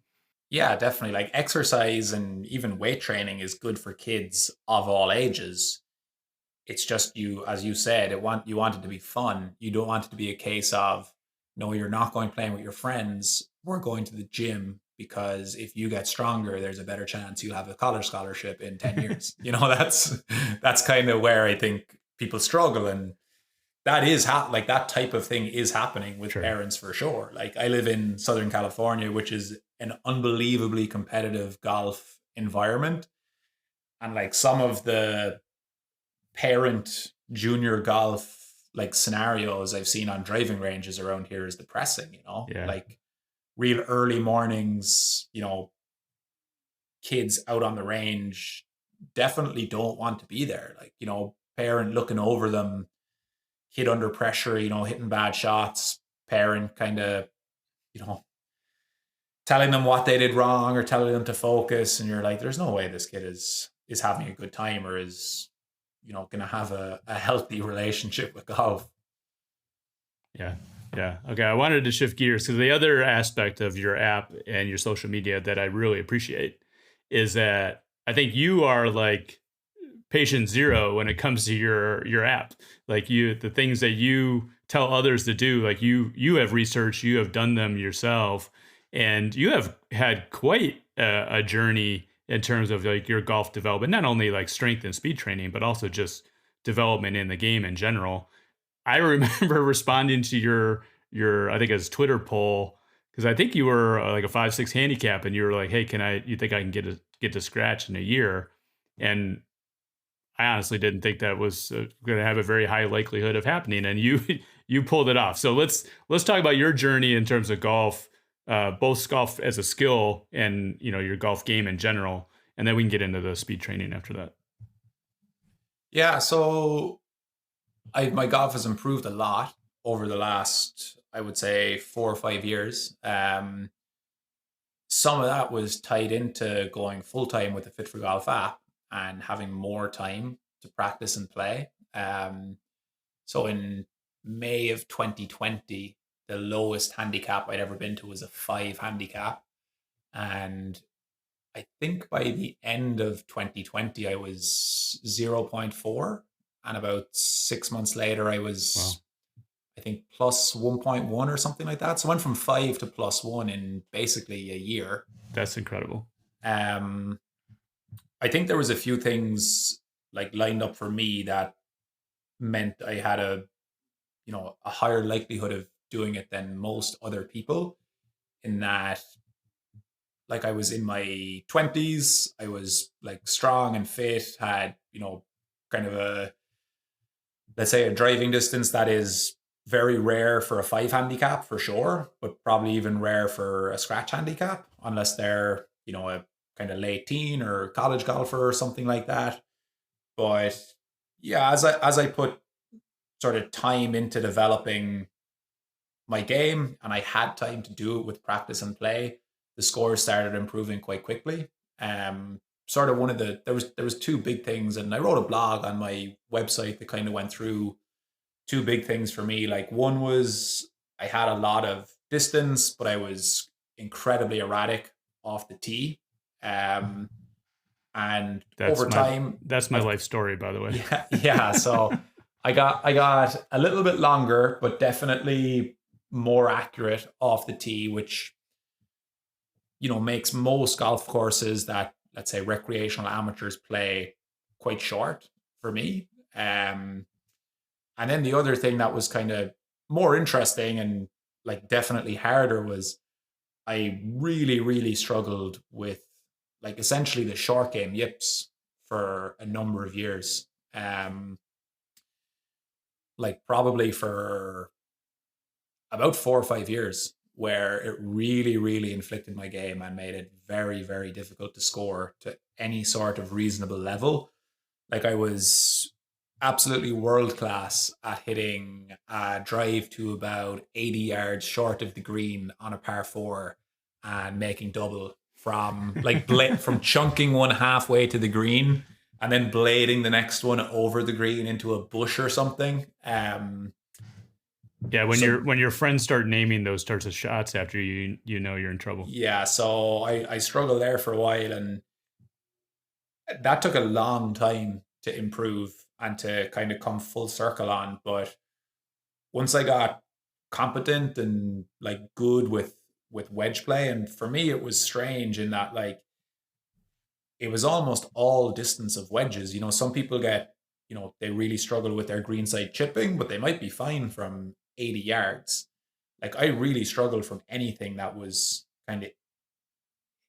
yeah, definitely. Like, exercise and even weight training is good for kids of all ages. It's just, you, as you said, you want it to be fun. You don't want it to be a case of, no, you're not going playing with your friends. We're going to the gym because if you get stronger, there's a better chance you'll have a college scholarship in 10 years. That's kind of where I think people struggle. And that is like, that type of thing is happening with Sure. parents for sure. Like, I live in Southern California, which is an unbelievably competitive golf environment. And like, some of the parent junior golf like scenarios I've seen on driving ranges around here is depressing. Yeah. Like, real early mornings, kids out on the range definitely don't want to be there. Like, parent looking over them, kid under pressure, hitting bad shots, parent kind of, you know, telling them what they did wrong or telling them to focus. And you're like, there's no way this kid is having a good time or is, going to have a healthy relationship with golf. Yeah. Yeah. Okay. I wanted to shift gears because the other aspect of your app and your social media that I really appreciate is that I think you are like patient zero when it comes to your app. Like the things that you tell others to do, like you have researched, you have done them yourself, and you have had quite a journey in terms of like your golf development, not only like strength and speed training, but also just development in the game in general. I remember responding to your I think it was Twitter poll, because I think you were like a 5.6 handicap, and you were like, "Hey, you think I can get to scratch in a year?" And I honestly didn't think that was going to have a very high likelihood of happening, and you you pulled it off. So let's talk about your journey in terms of golf, both golf as a skill and your golf game in general, and then we can get into the speed training after that. Yeah, so my golf has improved a lot over the last, I would say, 4 or 5 years. Some of that was tied into going full time with the Fit for Golf app and having more time to practice and play. So in May of 2020, the lowest handicap I'd ever been to was a 5 handicap. And I think by the end of 2020, I was zero point 0.4. And about 6 months later, I Wow. was think plus 1.1 or something like that. So I went from 5 to plus 1 in basically a year. That's incredible. Um, I think there was a few things like lined up for me that meant I had a higher likelihood of doing it than most other people, in that like I was in my 20s, I was like strong and fit, had, kind of a, let's say, a driving distance that is very rare for a 5 handicap for sure, but probably even rare for a scratch handicap, unless they're, a kind of late teen or college golfer or something like that. But yeah, as I put sort of time into developing my game, and I had time to do it with practice and play, the scores started improving quite quickly. Sort of one of there was two big things, and I wrote a blog on my website that kind of went through two big things for me. Like, one was I had a lot of distance, but I was incredibly erratic off the tee. Um, and That's over my time, that's my I've life story, by the way. yeah. So I got a little bit longer, but definitely more accurate off the tee, which makes most golf courses that, let's say, recreational amateurs play quite short for me. And then the other thing that was kind of more interesting and like definitely harder was I really, really struggled with like essentially the short game yips for a number of years. Like probably for about 4 or 5 years, where it really, really inflicted my game and made it very, very difficult to score to any sort of reasonable level. Like, I was absolutely world class at hitting a drive to about 80 yards short of the green on a par four and making double from like from chunking one halfway to the green and then blading the next one over the green into a bush or something. Yeah, when So your friends start naming those sorts of shots after you, you're in trouble. yeah, so I struggled there for a while, and that took a long time to improve and to kind of come full circle on. But once I got competent and like good with wedge play, and for me it was strange in that like it was almost all distance of wedges. Some people get, they really struggle with their greenside chipping, but they might be fine from 80 yards. Like, I really struggled from anything that was kind of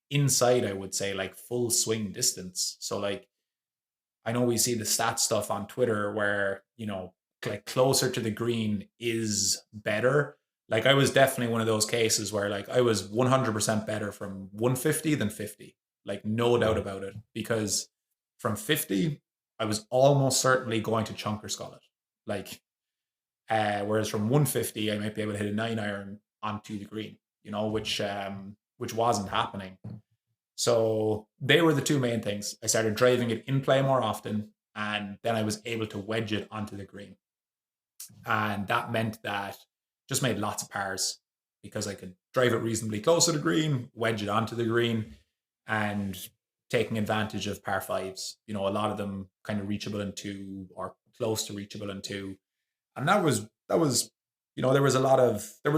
inside, I would say, like full swing distance. So like, I know we see the stat stuff on Twitter where, like closer to the green is better. Like, I was definitely one of those cases where like I was 100% better from 150 than 50. Like, no doubt about it. Because from 50, I was almost certainly going to chunk or skull it. Like, whereas from 150, I might be able to hit a 9 iron onto the green, which wasn't happening. So they were the two main things. I started driving it in play more often, and then I was able to wedge it onto the green. And that meant that just made lots of pars because I could drive it reasonably close to the green, wedge it onto the green, and taking advantage of par fives. A lot of them kind of reachable in two or close to reachable in two. And that was there was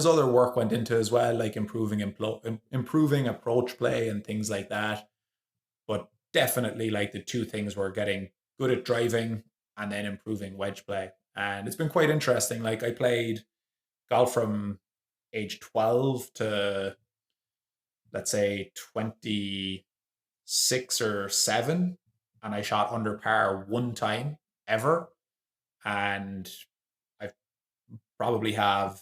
other work went into as well, like improving approach play and things like that. But definitely, like, the two things were getting good at driving and then improving wedge play. And it's been quite interesting. Like, I played golf from age 12 to, let's say, 26 or 7, and I shot under par one time ever. And I probably have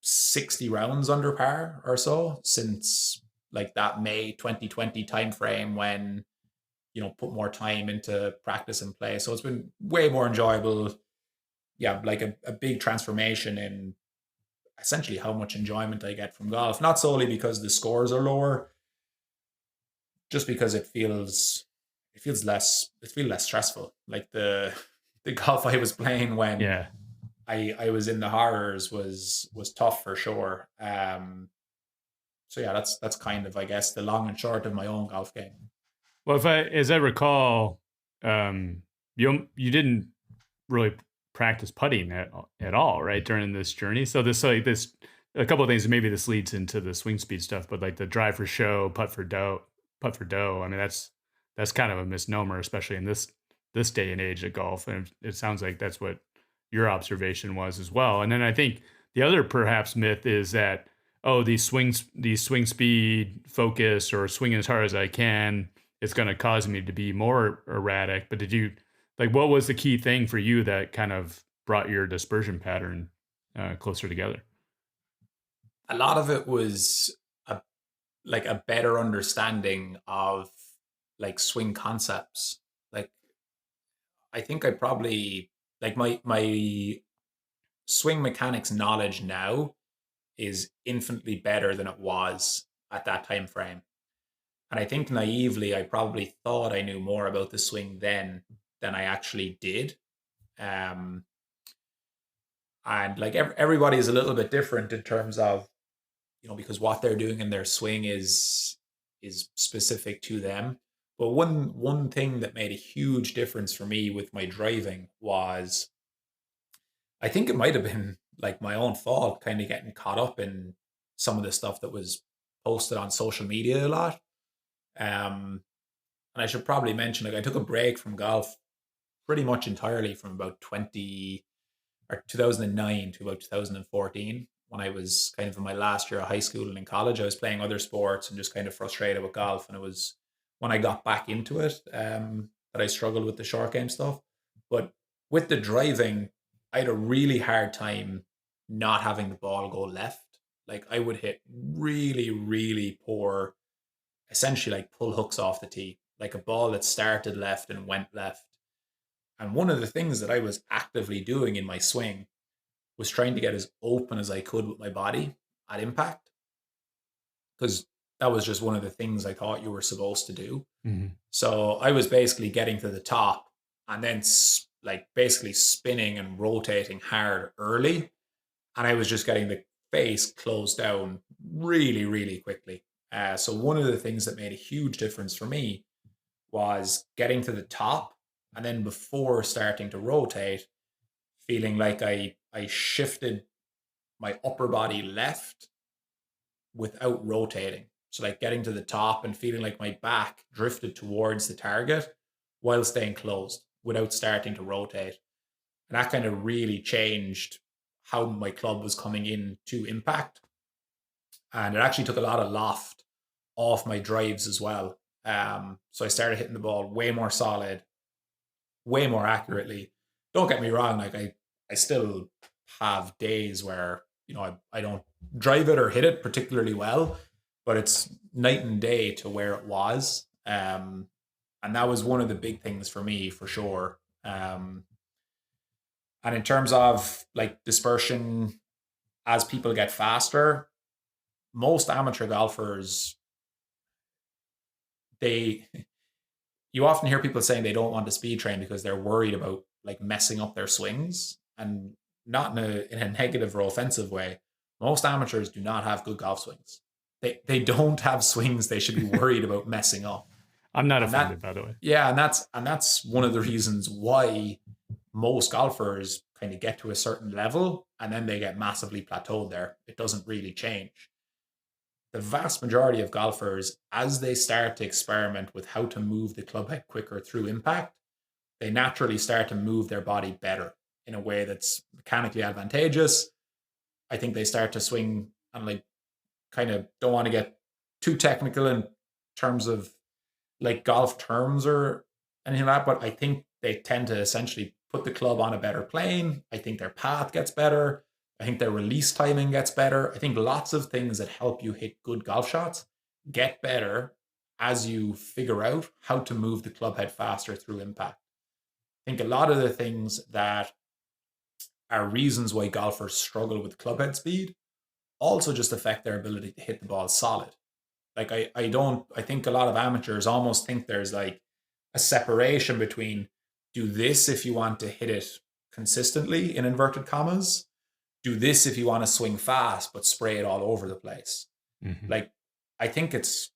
60 rounds under par or so since like that May 2020 timeframe, when put more time into practice and play. So it's been way more enjoyable. Yeah, like a big transformation in essentially how much enjoyment I get from golf. Not solely because the scores are lower, just because it feels less stressful. Like, the golf I was playing when Yeah. I was in the horrors was tough for sure. So yeah, that's kind of, I guess, the long and short of my own golf game. Well, as I recall, you didn't really practice putting at all, right, during this journey. So this a couple of things. Maybe this leads into the swing speed stuff, but like the drive for show, putt for dough. I mean, that's kind of a misnomer, especially in this day and age of golf. And it sounds like that's what your observation was as well. And then I think the other perhaps myth is that, oh, these swing speed focus or swing as hard as I can, it's going to cause me to be more erratic. But did you like what was the key thing for you that kind of brought your dispersion pattern closer together? A lot of it was a like a better understanding of like swing concepts. Like I think I probably like my swing mechanics knowledge now is infinitely better than it was at that time frame. And I think naively, I probably thought I knew more about the swing then than I actually did. Um, and like everybody is a little bit different in terms of, because what they're doing in their swing is specific to them. But one thing that made a huge difference for me with my driving was I think it might have been like my own fault, kind of getting caught up in some of the stuff that was posted on social media a lot. Um, and I should probably mention, like, I took a break from golf pretty much entirely from about 2009 to about 2014 when I was kind of in my last year of high school and in college. I was playing other sports and just kind of frustrated with golf. And it was when I got back into it that I struggled with the short game stuff. But with the driving, I had a really hard time not having the ball go left. Like I would hit really, really poor, essentially like pull hooks off the tee, like a ball that started left and went left. And one of the things that I was actively doing in my swing was trying to get as open as I could with my body at impact, because that was just one of the things I thought you were supposed to do. Mhm. So I was basically getting to the top and then like basically spinning and rotating hard early. And I was just getting the face closed down really, really quickly. So one of the things that made a huge difference for me was getting to the top and then before starting to rotate, feeling like I shifted my upper body left without rotating. So like getting to the top and feeling like my back drifted towards the target while staying closed without starting to rotate. And that kind of really changed how my club was coming in to impact. And it actually took a lot of loft off my drives as well. So I started hitting the ball way more solid, way more accurately. Don't get me wrong, like I still have days where, I don't drive it or hit it particularly well, but it's night and day to where it was. And that was one of the big things for me for sure. And in terms of like dispersion, as people get faster, most amateur golfers, they you often hear people saying they don't want to speed train because they're worried about like messing up their swings, and not in a negative or offensive way. Most amateurs do not have good golf swings. They don't have swings they should be worried about messing up. I'm not And that offended, by the way. yeah, and that's one of the reasons why most golfers kind of get to a certain level and then they get massively plateaued there. It doesn't really change. The vast majority of golfers, as they start to experiment with how to move the club head quicker through impact, they naturally start to move their body better in a way that's mechanically advantageous. I think they start to swing and like kind of don't want to get too technical in terms of like golf terms or anything like that, but I think they tend to essentially put the club on a better plane. I think their path gets better. I think their release timing gets better. I think lots of things that help you hit good golf shots get better as you figure out how to move the club head faster through impact. I think a lot of the things that are reasons why golfers struggle with club head speed also just affect their ability to hit the ball solid. Like I think a lot of amateurs almost think there's like a separation between do this if you want to hit it consistently in inverted commas, do this if you want to swing fast but spray it all over the place. Mhm. Like I think it's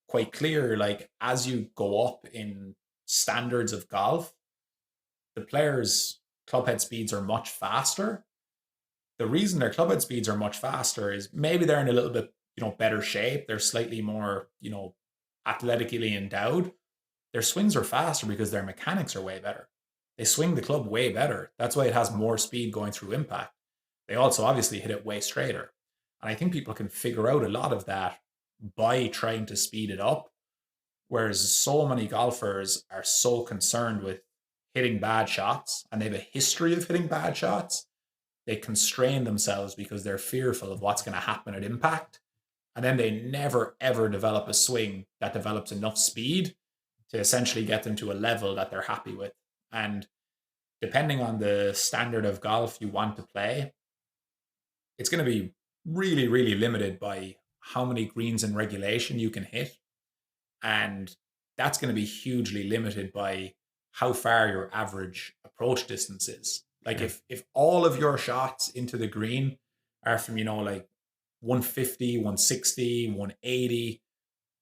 quite clear, like as you go up in standards of golf, the players clubhead speeds are much faster. The reason their clubhead speeds are much faster is maybe they're in a little bit, better shape. They're slightly more, athletically endowed. Their swings are faster because their mechanics are way better. They swing the club way better. That's why it has more speed going through impact. They also obviously hit it way straighter. And I think people can figure out a lot of that by trying to speed it up. Whereas so many golfers are so concerned with hitting bad shots and they have a history of hitting bad shots, they constrain themselves because they're fearful of what's going to happen at impact. And then they never ever develop a swing that develops enough speed to essentially get them to a level that they're happy with. And depending on the standard of golf you want to play, it's going to be really, really limited by how many greens in regulation you can hit. And that's going to be hugely limited by how far your average approach distance is. Like Yeah. if all of your shots into the green are from, like 150, 160, 180,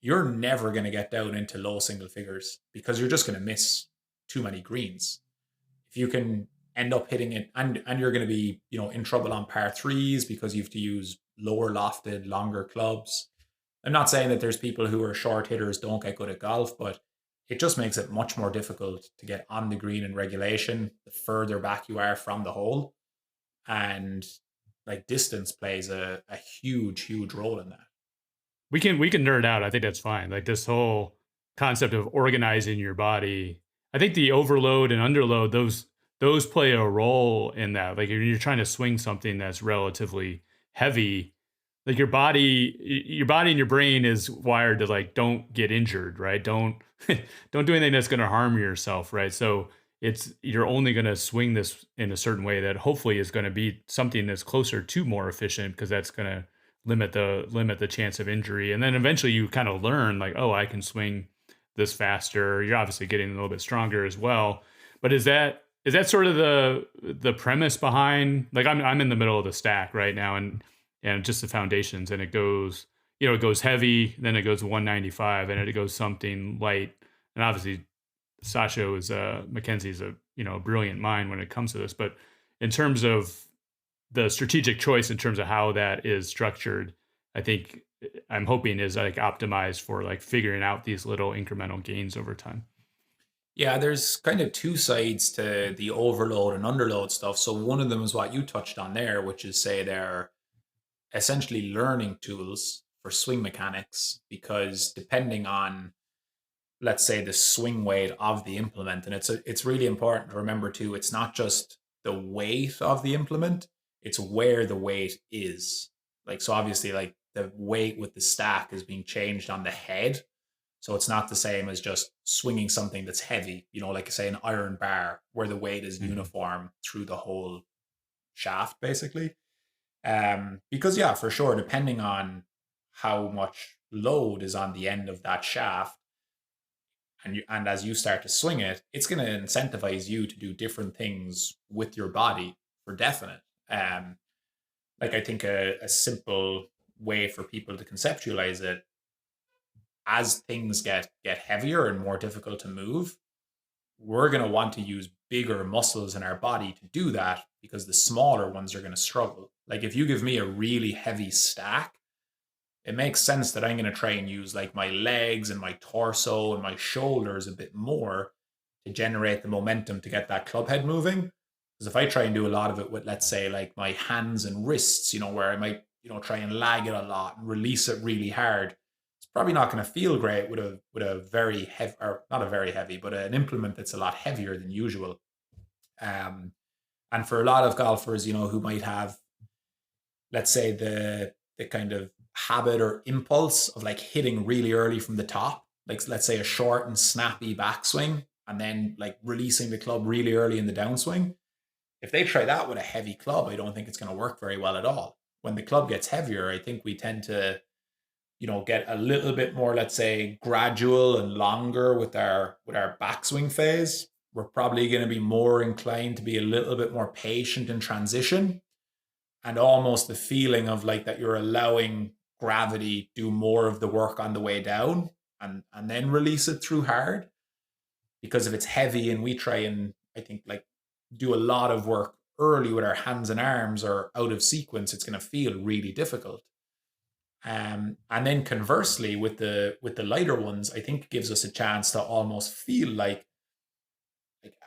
you're never going to get down into low single figures because you're just going to miss too many greens. If you can end up hitting it and you're going to be, in trouble on par threes because you have to use lower lofted, longer clubs. I'm not saying that there's people who are short hitters don't get good at golf, but it just makes it much more difficult to get on the green in regulation the further back you are from the hole. And like distance plays a huge, huge role in that. We can nerd out. I think that's fine. Like this whole concept of organizing your body. I think the overload and underload, those play a role in that. Like if you're trying to swing something that's relatively heavy, like your body and your brain is wired to like don't get injured, right? Don't don't do anything that's going to harm yourself, right? So you're only going to swing this in a certain way that hopefully is going to be something that's closer to more efficient because that's going to limit the chance of injury. And then eventually you kind of learn like, oh, I can swing this faster. You're obviously getting a little bit stronger as well. But is that sort of the premise behind, like I'm in the middle of the stack right now and just the foundations, and it goes heavy, then it goes 195, and it goes something light. And obviously Sasha is Mackenzie's a brilliant mind when it comes to this. But in terms of the strategic choice in terms of how that is structured, I think I'm hoping is like optimized for like figuring out these little incremental gains over time. Yeah, there's kind of two sides to the overload and underload stuff. So one of them is what you touched on there, which is say they're essentially learning tools for swing mechanics because depending on, let's say, the swing weight of the implement, and it's really important to remember too, it's not just the weight of the implement, it's where the weight is. Like so obviously like the weight with the stack is being changed on the head, so it's not the same as just swinging something that's heavy, like say an iron bar where the weight is Mhm. uniform through the whole shaft basically. Because yeah, for sure, depending on how much load is on the end of that shaft, and as you start to swing it, it's going to incentivize you to do different things with your body for definite. Um, like I think a simple way for people to conceptualize it, as things get heavier and more difficult to move, we're going to want to use bigger muscles in our body to do that because the smaller ones are going to struggle. Like if you give me a really heavy stack, it makes sense that I'm going to try and use like my legs and my torso and my shoulders a bit more to generate the momentum to get that club head moving. Because if I try and do a lot of it with, let's say, like my hands and wrists, where I might, try and lag it a lot and release it really hard, it's probably not going to feel great with a very heavy, or not a very heavy, but an implement that's a lot heavier than usual. Um, and for a lot of golfers, who might have, let's say, the kind of habit or impulse of like hitting really early from the top, like let's say a short and snappy backswing, and then like releasing the club really early in the downswing. If they try that with a heavy club, I don't think it's going to work very well at all. When the club gets heavier, I think we tend to, get a little bit more, let's say, gradual and longer with our backswing phase. We're probably going to be more inclined to be a little bit more patient in transition, and almost the feeling of like that you're allowing gravity do more of the work on the way down, and then release it through hard. Because if it's heavy and we try and, I think, like do a lot of work early with our hands and arms or out of sequence, it's going to feel really difficult. And then conversely, with the lighter ones, I think it gives us a chance to almost feel like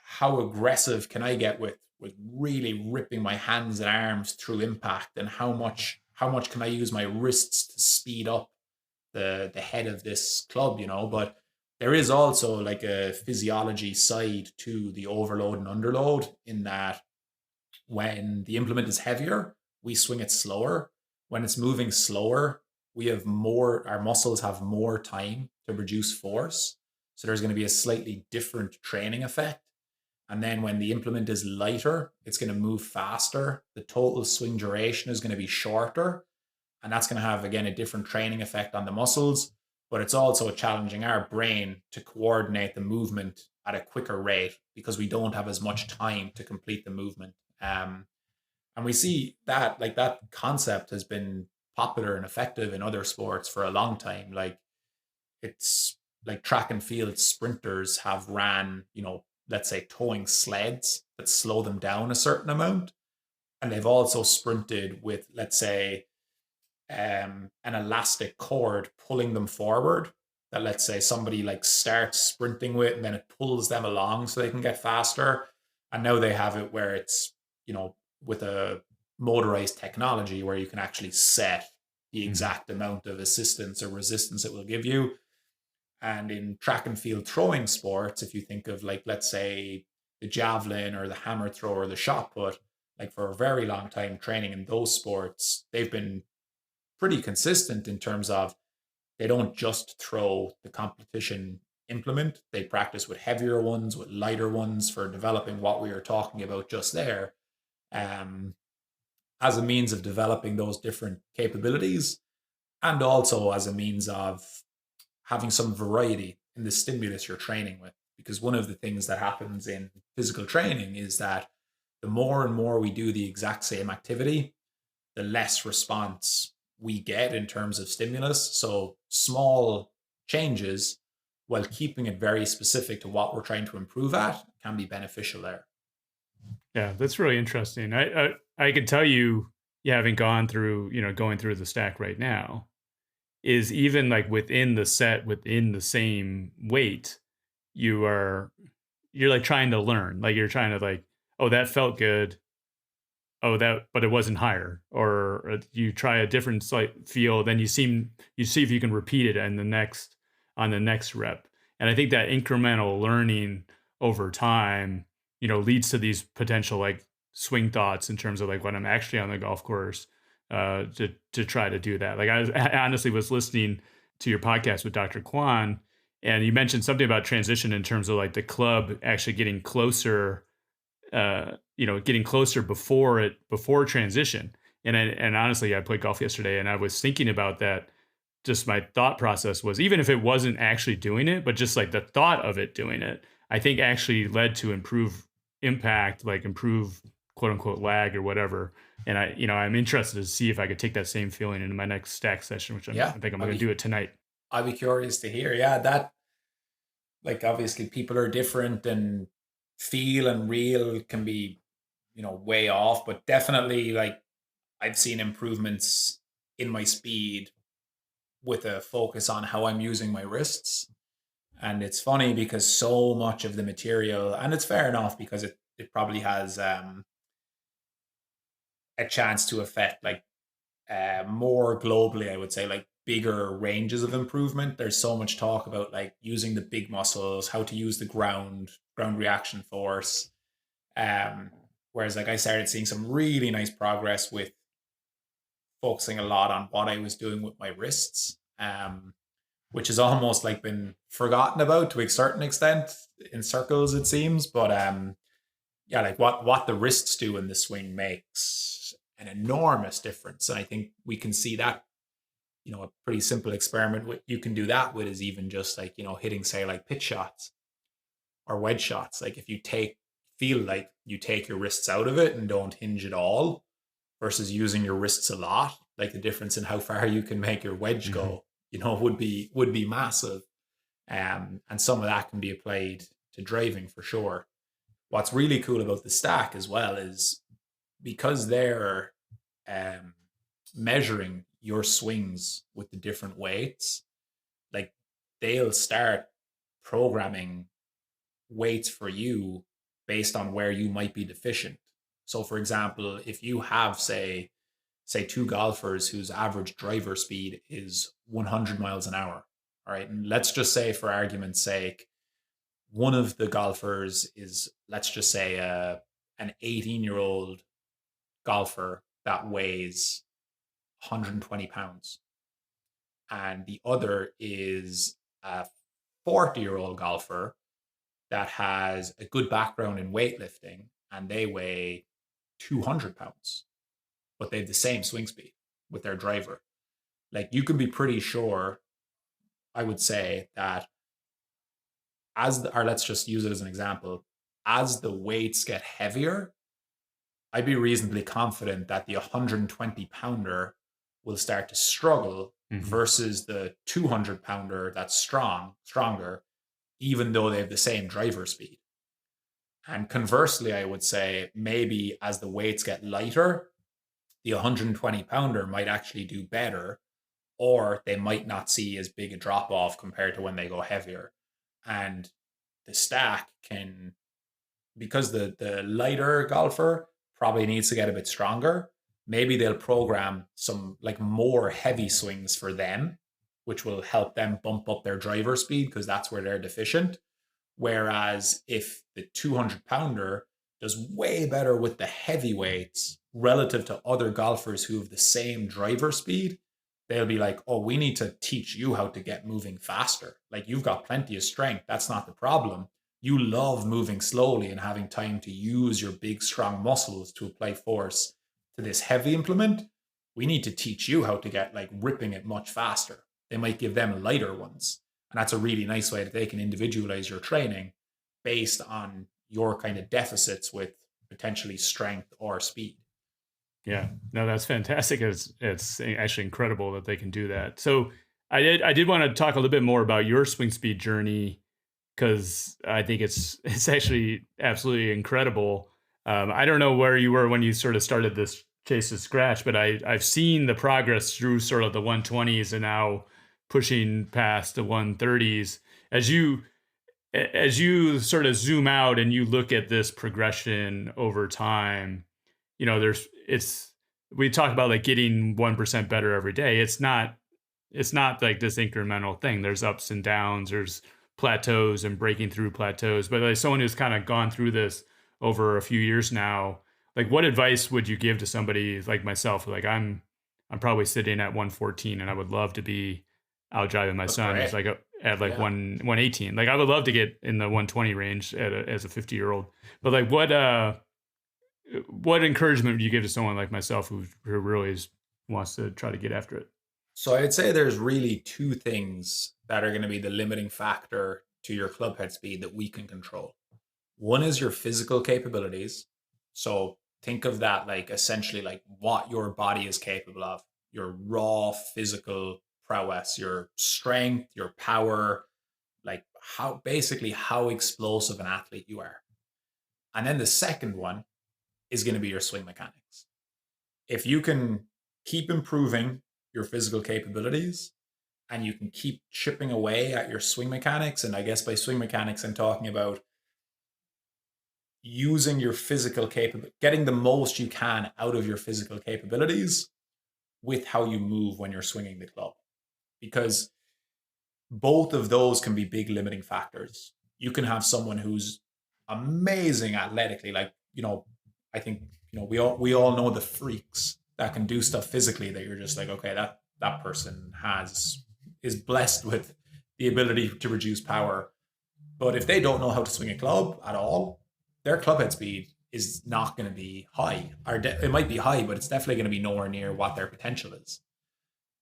how aggressive can I get with really ripping my hands and arms through impact, and how much can I use my wrists to speed up the head of this club, but there is also like a physiology side to the overload and underload, in that when the implement is heavier, we swing it slower. When it's moving slower, our muscles have more time to produce force. So there's going to be a slightly different training effect. And then when the implement is lighter, it's going to move faster. The total swing duration is going to be shorter. And that's going to have, again, a different training effect on the muscles. But it's also challenging our brain to coordinate the movement at a quicker rate, because we don't have as much time to complete the movement. And we see that, like, that concept has been popular and effective in other sports for a long time. Like, it's like track and field sprinters have ran, let's say, towing sleds that slow them down a certain amount. And they've also sprinted with, let's say, an elastic cord pulling them forward, that, let's say, somebody like starts sprinting with, and then it pulls them along so they can get faster. And now they have it where it's, with a motorized technology where you can actually set the exact amount of assistance or resistance it will give you. And in track and field throwing sports, if you think of, like, let's say, the javelin or the hammer throw or the shot put, like, for a very long time training in those sports, they've been pretty consistent in terms of they don't just throw the competition implement. They practice with heavier ones, with lighter ones, for developing what we were talking about just there, um, as a means of developing those different capabilities, and also as a means of having some variety in the stimulus you're training with. Because one of the things that happens in physical training is that the more and more we do the exact same activity, the less response we get in terms of stimulus. So small changes, while keeping it very specific to what we're trying to improve at, can be beneficial there. Yeah, that's really interesting. I can tell you, having gone through, going through the stack right now, is even like within the set, within the same weight, you are you're like trying to learn. Like, you're trying to, like, oh, that felt good. Oh, that, but it wasn't higher. Or you try a different slight feel, then you see if you can repeat it on the next rep. And I think that incremental learning over time, leads to these potential, like, swing thoughts in terms of, like, when I'm actually on the golf course, to try to do that. Like, I honestly was listening to your podcast with Dr. Kwan, and you mentioned something about transition in terms of, like, the club actually getting closer, getting closer before transition. And honestly, I played golf yesterday, and I was thinking about that. Just my thought process was, even if it wasn't actually doing it, but just like the thought of it doing it, I think actually led to improve impact, like improve quote unquote lag or whatever. And I'm interested to see if I could take that same feeling into my next stack session, which Yeah, I think I'm going to do it tonight. I'd be curious to hear. Yeah, that, like, obviously people are different, and feel and real can be, way off, but definitely, like, I've seen improvements in my speed with a focus on how I'm using my wrists. And it's funny because so much of the material, and it's fair enough because it probably has a chance to affect, like, more globally, I would say, like, bigger ranges of improvement. There's so much talk about, like, using the big muscles, how to use the ground reaction force. Um, Whereas, like, I started seeing some really nice progress with focusing a lot on what I was doing with my wrists, which has almost, like, been forgotten about to a certain extent in circles, it seems. But yeah, like, what the wrists do in the swing makes an enormous difference. And I think we can see that, a pretty simple experiment what you can do that with is even just, like, hitting, say, like, pitch shots or wedge shots. Like, if you feel like you take your wrists out of it and don't hinge at all, versus using your wrists a lot, like, the difference in how far you can make your wedge go, would be massive. And some of that can be applied to driving for sure. What's really cool about the stack as well is because they're um, measuring your swings with the different weights, like they'll start programming weights for you based on where you might be deficient. So for example, if you have say two golfers whose average driver speed is 100 miles an hour, all right, and let's just say for argument's sake, one of the golfers is, let's just say, an 18-year-old golfer that weighs 120 pounds, and the other is a 40-year-old golfer that has a good background in weightlifting and they weigh 200 pounds, but they have the same swing speed with their driver. Like you can be pretty sure, I would say, that or let's just use it as an example, as the weights get heavier, I'd be reasonably confident that the 120 pounder will start to struggle Mhm. versus the 200 pounder that's stronger, even though they have the same driver speed. And conversely, I would say maybe as the weights get lighter, the 120 pounder might actually do better, or they might not see as big a drop off compared to when they go heavier. And the stack can, because the lighter golfer probably needs to get a bit stronger, maybe they'll program some like more heavy swings for them, which will help them bump up their driver speed because that's where they're deficient. Whereas if the 200 pounder does way better with the heavyweights relative to other golfers who have the same driver speed, they'll be like, oh, we need to teach you how to get moving faster. Like you've got plenty of strength. That's not the problem. You love moving slowly and having time to use your big, strong muscles to apply force to this heavy implement. We need to teach you how to get like ripping it much faster. They might give them lighter ones. And that's a really nice way that they can individualize your training based on your kind of deficits with potentially strength or speed. Yeah, no, that's fantastic. It's actually incredible that they can do that. So I did want to talk a little bit more about your swing speed journey because I think it's actually absolutely incredible. I don't know where you were when you sort of started this chase to scratch, but I've seen the progress through sort of the 120s and now pushing past the 130s as you sort of zoom out and you look at this progression over time. There's it's we talk about like getting 1% better every day. It's not like this incremental thing. There's ups and downs, there's plateaus and breaking through plateaus. But like someone who's kind of gone through this over a few years now, like what advice would you give to somebody like myself? Like I'm probably sitting at 114 and I would love to be out driving my That's son. It's great. like at like Yeah. 118. Like I would love to get in the 120 range as a 50-year-old. But like what encouragement would you give to someone like myself who really wants to try to get after it? So I'd say there's really two things that are going to be the limiting factor to your club head speed that we can control. One is your physical capabilities. So think of that like essentially like what your body is capable of, your raw physical prowess, your strength, your power, like how explosive an athlete you are. And then the second one is going to be your swing mechanics. If you can keep improving your physical capabilities and you can keep chipping away at your swing mechanics, and I guess by swing mechanics, I'm talking about using your physical capability, getting the most you can out of your physical capabilities with how you move when you're swinging the club. Because both of those can be big limiting factors. You can have someone who's amazing athletically, like, I think, we all know the freaks that can do stuff physically that you're just like, okay, that person is blessed with the ability to reduce power. But if they don't know how to swing a club at all, their club head speed is not going to be high. It might be high, but it's definitely going to be nowhere near what their potential is.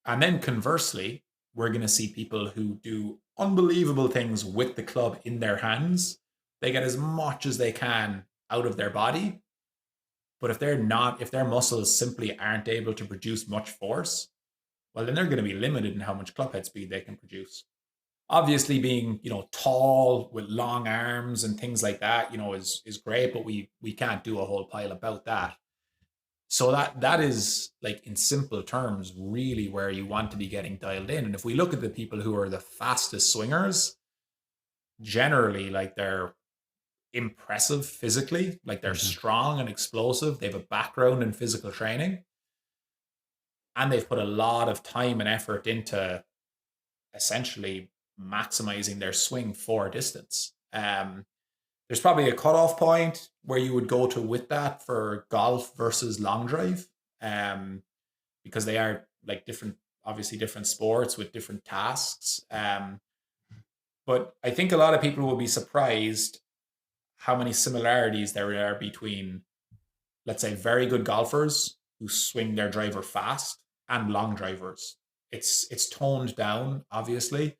And then conversely, we're going to see people who do unbelievable things with the club in their hands. They get as much as they can out of their body. But if their muscles simply aren't able to produce much force, well, then they're going to be limited in how much club head speed they can produce. Obviously, being tall with long arms and things like that, is great, but we can't do a whole pile about that. So that is, like, in simple terms, really where you want to be getting dialed in. And if we look at the people who are the fastest swingers, generally, like, they're impressive physically, like they're Mhm. strong and explosive. They have a background in physical training, and they've put a lot of time and effort into essentially maximizing their swing for distance. There's probably a cutoff point where you would go to with that for golf versus long drive, um, because they are, like, different, obviously different sports with different tasks. But I think a lot of people will be surprised how many similarities there are between, let's say, very good golfers who swing their driver fast and long drivers. It's toned down, obviously,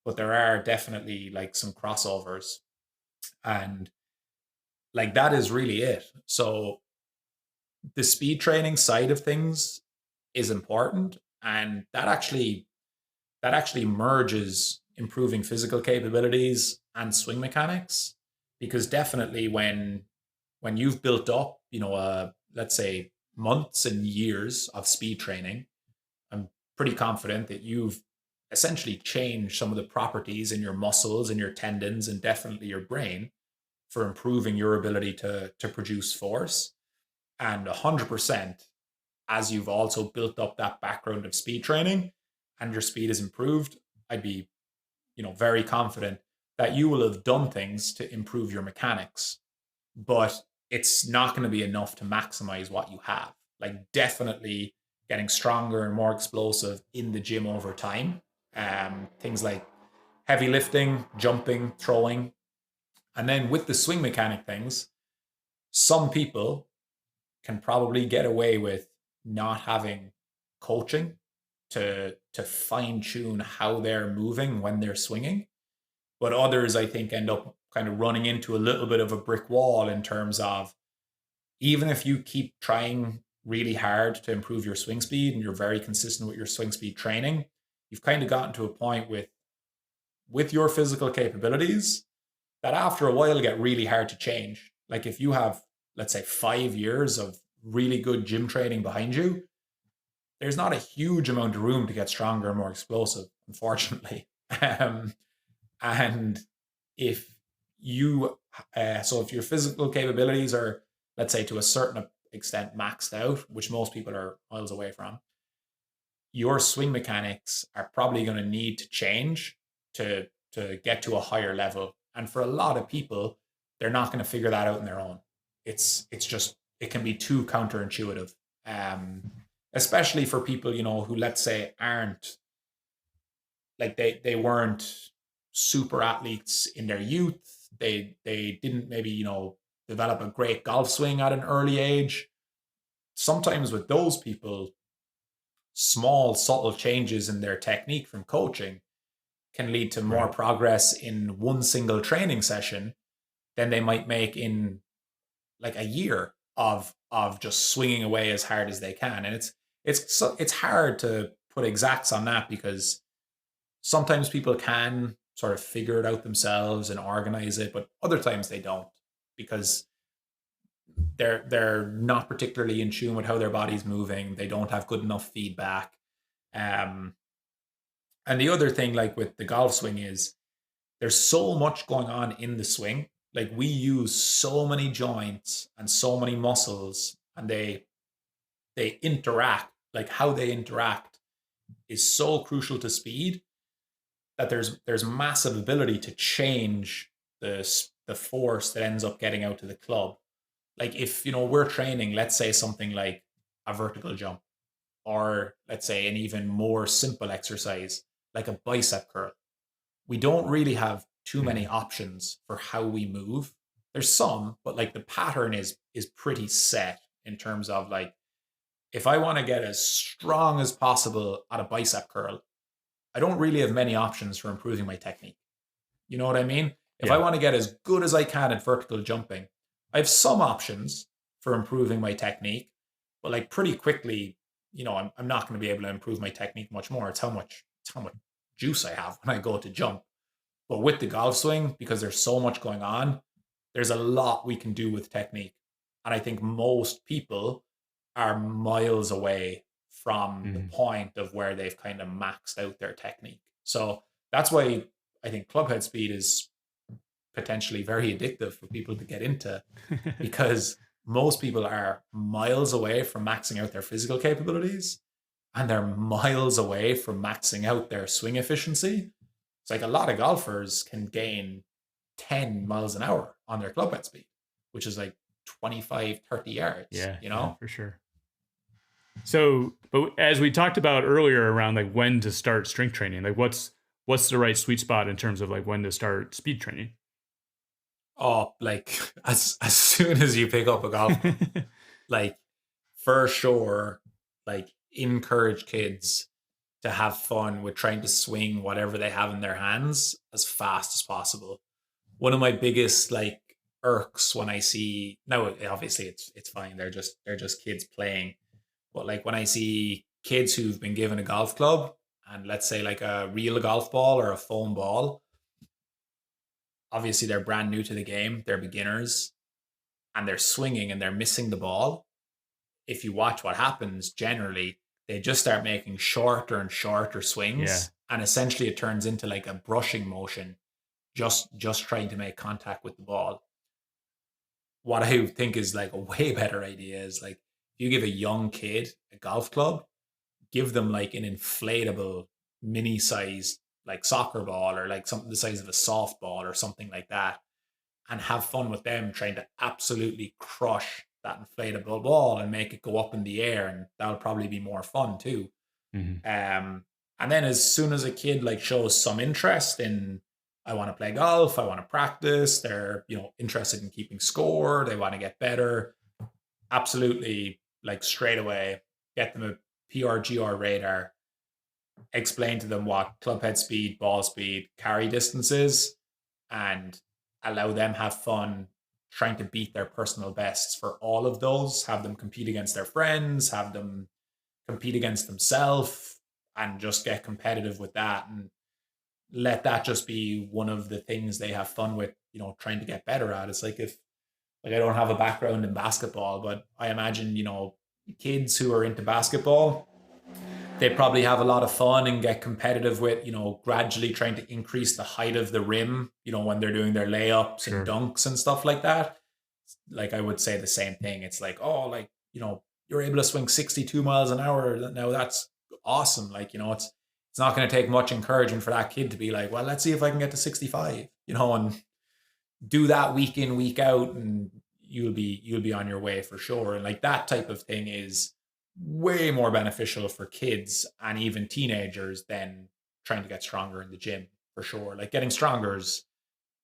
but there are definitely, like, some crossovers, and, like, that is really it. So the speed training side of things is important, and that actually merges improving physical capabilities and swing mechanics, because definitely when you've built up, let's say, months and years of speed training, I'm pretty confident that you've essentially changed some of the properties in your muscles and your tendons and definitely your brain for improving your ability to produce force. And 100%, as you've also built up that background of speed training and your speed is improved, I'd be, very confident that you will have done things to improve your mechanics, but it's not going to be enough to maximize what you have. Like, definitely getting stronger and more explosive in the gym over time. Things like heavy lifting, jumping, throwing. And then with the swing mechanic things, some people can probably get away with not having coaching to fine tune how they're moving when they're swinging. But others, I think, end up kind of running into a little bit of a brick wall in terms of, even if you keep trying really hard to improve your swing speed and you're very consistent with your swing speed training, you've kind of gotten to a point with your physical capabilities that after a while get really hard to change. Like, if you have, let's say, 5 years of really good gym training behind you, there's not a huge amount of room to get stronger and more explosive, unfortunately. Um, and if you, so if your physical capabilities are, let's say, to a certain extent maxed out, which most people are miles away from, your swing mechanics are probably going to need to change to get to a higher level. And for a lot of people, they're not going to figure that out on their own. It's just, it can be too counterintuitive, um, especially for people, who, let's say, aren't, like, they weren't super athletes in their youth. They didn't maybe, develop a great golf swing at an early age. Sometimes with those people, small subtle changes in their technique from coaching can lead to more Right. progress in one single training session than they might make in, like, a year of just swinging away as hard as they can. And it's hard to put exacts on that, because sometimes people can sort of figure it out themselves and organize it, but other times they don't, because they're not particularly in tune with how their body's moving. They don't have good enough feedback. Um, and the other thing, like with the golf swing, is there's so much going on in the swing. Like, we use so many joints and so many muscles, and they interact. Like, how they interact is so crucial to speed, that there's massive ability to change the force that ends up getting out to the club. Like, if we're training, let's say, something like a vertical jump, or let's say an even more simple exercise like a bicep curl, we don't really have too many Mhm. options for how we move. There's some, but, like, the pattern is pretty set in terms of, like, if I want to get as strong as possible at a bicep curl, I don't really have many options for improving my technique. You know what I mean? If I Yeah. want to get as good as I can at vertical jumping, I have some options for improving my technique, but, like, pretty quickly, I'm not going to be able to improve my technique much more. It's how much juice I have when I go to jump. But with the golf swing, because there's so much going on, there's a lot we can do with technique. And I think most people are miles away from the Mhm. point of where they've kind of maxed out their technique. So that's why I think clubhead speed is potentially very addictive for people to get into, because most people are miles away from maxing out their physical capabilities, and they're miles away from maxing out their swing efficiency. It's like a lot of golfers can gain 10 miles an hour on their club head speed, which is like 25, 30 yards, Yeah, you yeah, know? for sure. So, but as we talked about earlier around like when to start strength training, like what's the right sweet spot in terms of like when to start speed training? Oh, like as soon as you pick up a golf club, like for sure, like encourage kids to have fun with trying to swing whatever they have in their hands as fast as possible. One of my biggest like irks when I see, now obviously it's fine, they're just kids playing, but like when I see kids who've been given a golf club and let's say like a real golf ball or a foam ball, obviously they're brand new to the game, they're beginners, and they're swinging and they're missing the ball. If you watch what happens, generally they just start making shorter and shorter Yeah. swings, and essentially it turns into like a brushing motion, just trying to make contact with the ball. What I think is like a way better idea is like if you give a young kid a golf club, give them like an inflatable mini sized like soccer ball or like something the size of a softball or something like that, and have fun with them trying to absolutely crush that inflatable ball and make it go up in the air, and that'll probably be more fun too. Hmm. um and then as soon as a kid like shows some interest in, I want to play golf, I want to practice, they're interested in keeping score, they want to get better, absolutely, like straight away get them a PRGR radar, explain to them what club head speed, ball speed, carry distance is, and allow them have fun trying to beat their personal bests for all of those. Have them compete against their friends, have them compete against themselves, and just get competitive with that. And let that just be one of the things they have fun with, trying to get better at. It's like if, like, I don't have a background in basketball, but I imagine, kids who are into basketball, they probably have a lot of fun and get competitive with, gradually trying to increase the height of the rim, when they're doing their layups and Sure. dunks and stuff like that. Like I would say the same thing. It's like, oh, like, you're able to swing 62 miles an hour. Now that's awesome. Like, it's not going to take much encouragement for that kid to be like, well, let's see if I can get to 65, and do that week in, week out, and you'll be on your way for sure. And like that type of thing is way more beneficial for kids and even teenagers than trying to get stronger in the gym for sure. Like getting stronger is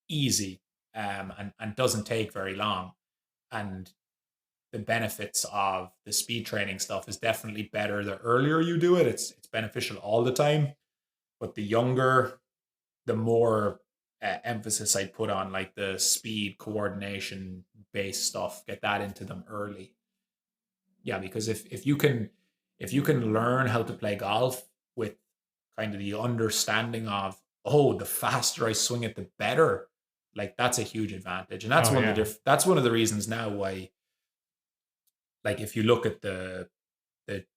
easy, and doesn't take very long. And the benefits of the speed training stuff is definitely better the earlier you do it. It's beneficial all the time, but the younger, the more emphasis I put on like the speed coordination based stuff. Get that into them early. Yeah, because if you can learn how to play golf with kind of the understanding of, oh, the faster I swing it, the better. Like that's a huge advantage, and that's Oh one of the yeah. that's one of the reasons now why, like, if you look at the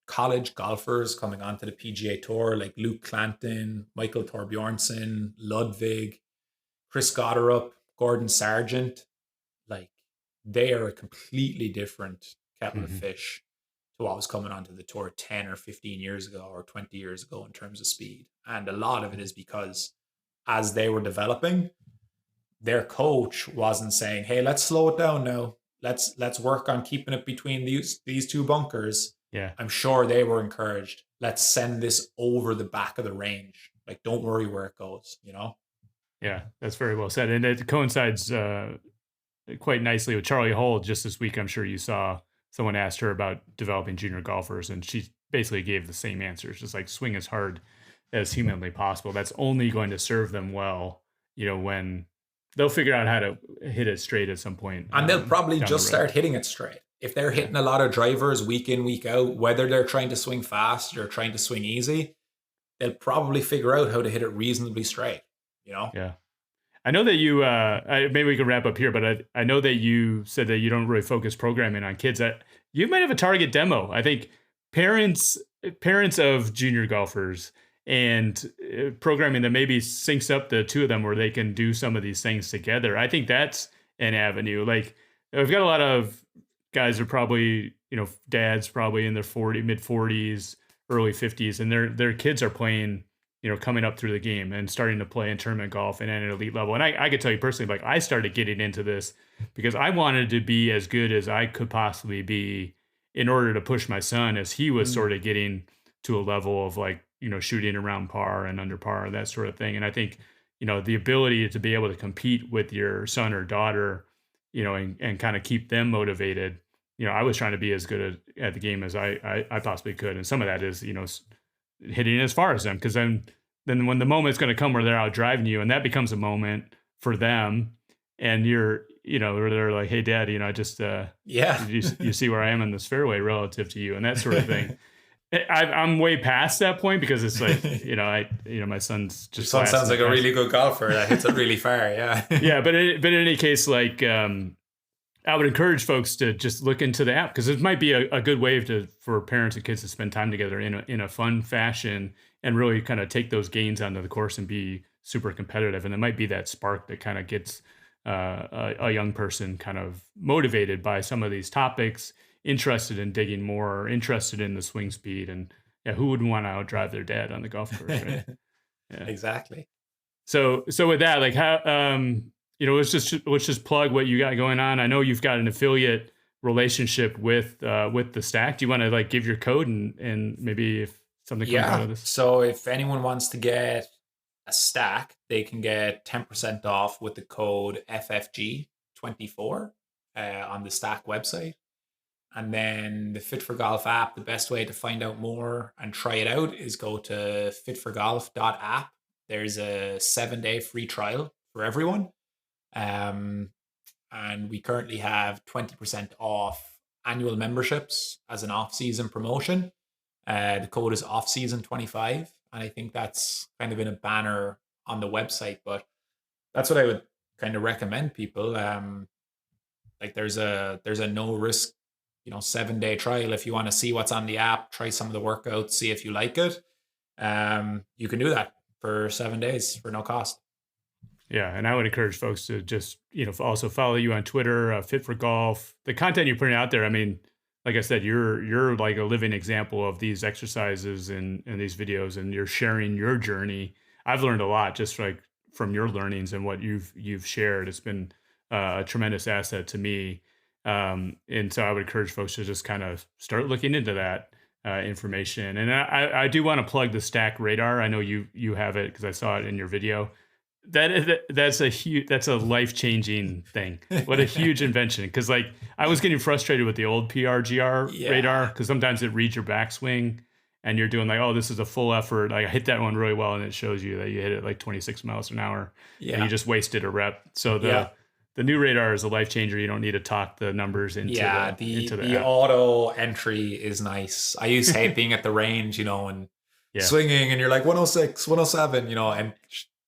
college golfers coming onto the PGA Tour, like Luke Clanton, Michael Thorbjornsen, Ludwig, Chris Gotterup, Gordon Sargent, like they are a completely different kettle of Hmm. fish to what was coming onto the tour 10 or 15 years ago or 20 years ago in terms of speed. And a lot of it is because as they were developing, their coach wasn't saying, "Hey, let's slow it down now. Let's work on keeping it between these two bunkers." Yeah. I'm sure they were encouraged. Let's send this over the back of the range. Like, don't worry where it goes. Yeah. That's very well said. And it coincides quite nicely with Charlie Hull just this week. I'm sure you saw someone asked her about developing junior golfers, and she basically gave the same answers, just like swing as hard as humanly possible. That's only going to serve them well, when they'll figure out how to hit it straight at some point And they'll probably down the just road. start hitting it straight. If they're Yeah. hitting a lot of drivers week in, week out, whether they're trying to swing fast or trying to swing easy, they'll probably figure out how to hit it reasonably straight, you know? Yeah. I know that you, maybe we can wrap up here, but I know that you said that you don't really focus programming on kids. You might have a target demo. I think parents, parents of junior golfers and programming that maybe syncs up the two of them where they can do some of these things together. I think that's an avenue. Like I've got a lot of guys are probably, dads probably in their mid 40s, early 50s, and their kids are playing, coming up through the game and starting to play in tournament golf and at an elite level. And I could tell you personally, like I started getting into this because I wanted to be as good as I could possibly be in order to push my son as he was Mm. sort of getting to a level of like, shooting around par and under par, that sort of thing. And I think, the ability to be able to compete with your son or daughter, and kind of keep them motivated. I was trying to be as good at the game as I possibly could. And some of that is, hitting as far as them. Cause then when the moment's going to come where they're out driving you and that becomes a moment for them and you're, where they're like, hey dad, I just, Yeah. you see where I am in this fairway relative to you and that sort of thing. I'm way past that point because it's like, my son's Your just son sounds like a blasting. really good golfer that hits it really far. Yeah. Yeah. But in any case, like, I would encourage folks to just look into the app because it might be a good way for parents and kids to spend time together in a fun fashion and really kind of take those gains onto the course and be super competitive. And it might be that spark that kind of gets a young person kind of motivated by some of these topics, interested in digging more, interested in the swing speed. And yeah, who wouldn't want to outdrive their dad on the golf course, right? Yeah. Exactly. So with that, like how let's just plug what you got going on. I know you've got an affiliate relationship with the Stack. Do you want to like give your code and maybe if something comes out of this? So if anyone wants to get a stack, they can get 10% off with the code FFG24 on the Stack website. And then the Fit for Golf app, the best way to find out more and try it out is go to fitforgolf.app. There's a 7-day free trial for everyone. And we currently have 20% off annual memberships as an off-season promotion. The code is offseason25. And I think that's kind of in a banner on the website, but that's what I would kind of recommend people. Like there's a no risk 7-day trial. If you want to see what's on the app, try some of the workouts, see if you like it. You can do that for 7 days for no cost. Yeah, and I would encourage folks to just also follow you on Twitter, Fit for Golf. The content you're putting out there, I mean, like I said, you're like a living example of these exercises and these videos, and you're sharing your journey. I've learned a lot just like from your learnings and what you've shared. It's been a tremendous asset to me. And so I would encourage folks to just kind of start looking into that information. And I do want to plug the Stack Radar. I know you have it because I saw it in your video. That's a life-changing thing. What a huge invention. Because like I was getting frustrated with the old PRGR radar because sometimes it reads your backswing and you're doing like, oh, this is a full effort. Like I hit that one really well and it shows you that you hit it like 26 miles an hour and you just wasted a rep. So the new radar is a life changer. You don't need to talk the numbers into the app. Auto entry is nice. I used to hate being at the range, and swinging and you're like 106, 107, and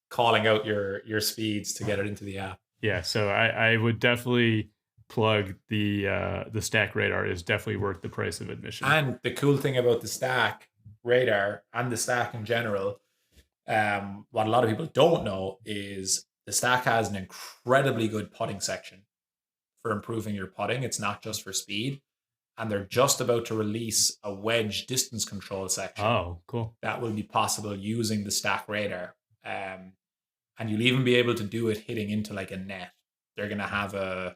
calling out your speeds to get it into the app. Yeah, so I would definitely plug the Stack Radar is definitely worth the price of admission. And the cool thing about the Stack Radar and the Stack in general, what a lot of people don't know is the Stack has an incredibly good putting section for improving your putting. It's not just for speed. And they're just about to release a wedge distance control section. Oh, cool. That will be possible using the Stack Radar. And you'll even be able to do it hitting into like a net. They're going to have a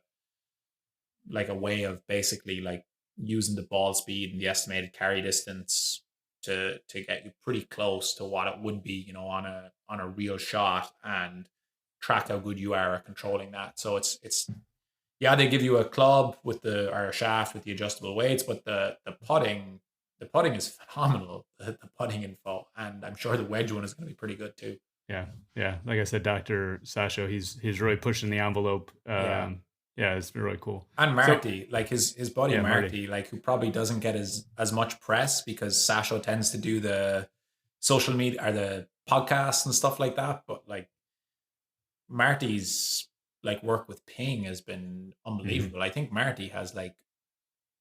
way of basically like using the ball speed and the estimated carry distance to get you pretty close to what it would be, on a real shot and track how good you are at controlling that. So it's they give you a club or a shaft with the adjustable weights, but the putting is phenomenal. The putting info, and I'm sure the wedge one is going to be pretty good too. Yeah. Like I said, Dr. Sasho, he's really pushing the envelope. It's been really cool. And Marty, like his buddy Marty, like who probably doesn't get as much press because Sasho tends to do the social media or the podcasts and stuff like that. But like Marty's like work with ping has been Mhm. unbelievable. I think Marty has like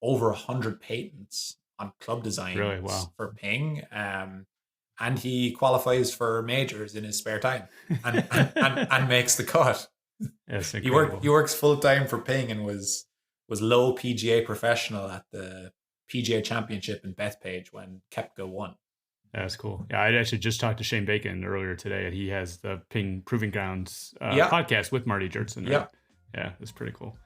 over 100 patents on club Really? designs Wow. for ping. And he qualifies for majors in his spare time and makes the cut. That's He incredible. works full time for ping and was low PGA professional at the PGA Championship in Bethpage when Kepka won. That's cool. Yeah, I actually just talked to Shane Bacon earlier today, and he has the Ping Proving Grounds Yeah, podcast with Marty Jurtson, right? yeah. Yeah, that's pretty cool.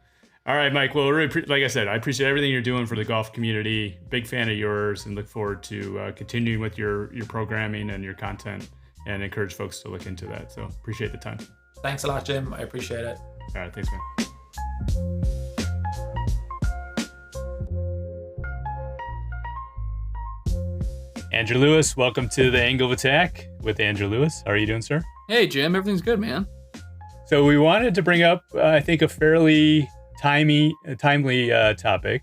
All right, Mike. Well, really, like I said, I appreciate everything you're doing for the golf community. Big fan of yours, and look forward to continuing with your programming and your content, and encourage folks to look into that. So appreciate the time. Thanks a lot, Jim. I appreciate it. All right, thanks, man. Andrew Lewis, welcome to the Angle of Attack with Andrew Lewis. How are you doing, sir? Hey, Jim. Everything's good, man. So we wanted to bring up, I think, a fairly timely topic,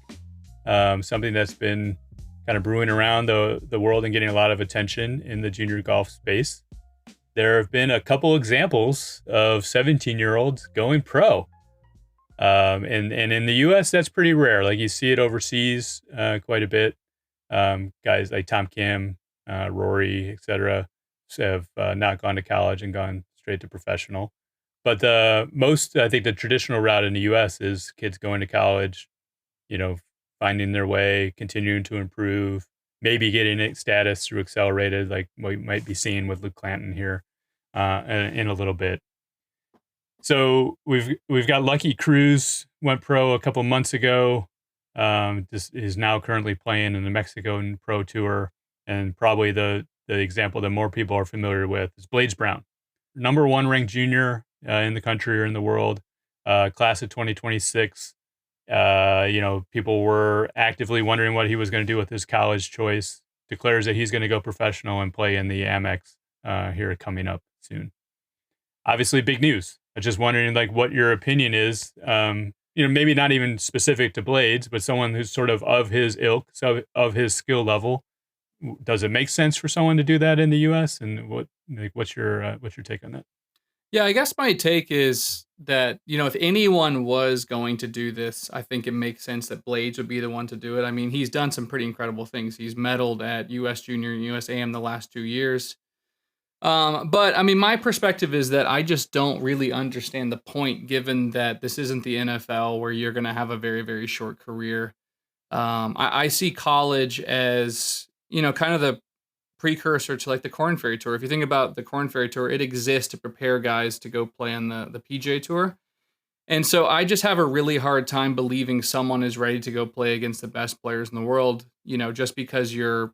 something that's been kind of brewing around the world and getting a lot of attention in the junior golf space. There have been a couple examples of 17-year-olds going pro. And in the U.S., that's pretty rare. Like you see it overseas quite a bit. Guys like Tom Kim, Rory, etc., have not gone to college and gone straight to professional. But I think the traditional route in the U.S. is kids going to college, finding their way, continuing to improve, maybe getting status through accelerated, like what you might be seeing with Luke Clanton here in a little bit. So we've got Lucky Cruz, went pro a couple months ago. This is now currently playing in the Mexican Pro Tour, and probably the example that more people are familiar with is Blades Brown, number 1 ranked junior in the country or in the world, class of 2026. People were actively wondering what he was going to do with his college choice. Declares that he's going to go professional and play in the Amex here coming up soon. Obviously, big news. I'm just wondering, like, what your opinion is. Maybe not even specific to Blades, but someone who's sort of his ilk, so of his skill level. Does it make sense for someone to do that in the U.S.? And what's your take on that? Yeah, I guess my take is that, if anyone was going to do this, I think it makes sense that Blades would be the one to do it. I mean, he's done some pretty incredible things. He's medaled at US Junior and USAM the last 2 years. But I mean, my perspective is that I just don't really understand the point, given that this isn't the NFL where you're going to have a very, very short career. I see college as, kind of the precursor to like the Corn Ferry Tour. If you think about the Corn Ferry Tour, it exists to prepare guys to go play on the PGA Tour. And so I just have a really hard time believing someone is ready to go play against the best players in the world, just because you're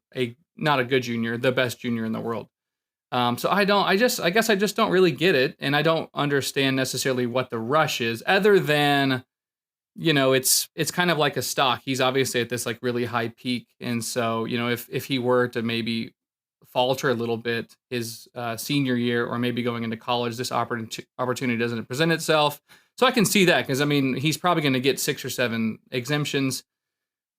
not a good junior, the best junior in the world. So I guess I just don't really get it. And I don't understand necessarily what the rush is, other than, it's kind of like a stock. He's obviously at this like really high peak. And so, if he were to maybe falter a little bit his senior year or maybe going into college, this opportunity doesn't present itself. So I can see that, because I mean, he's probably going to get 6 or 7 exemptions,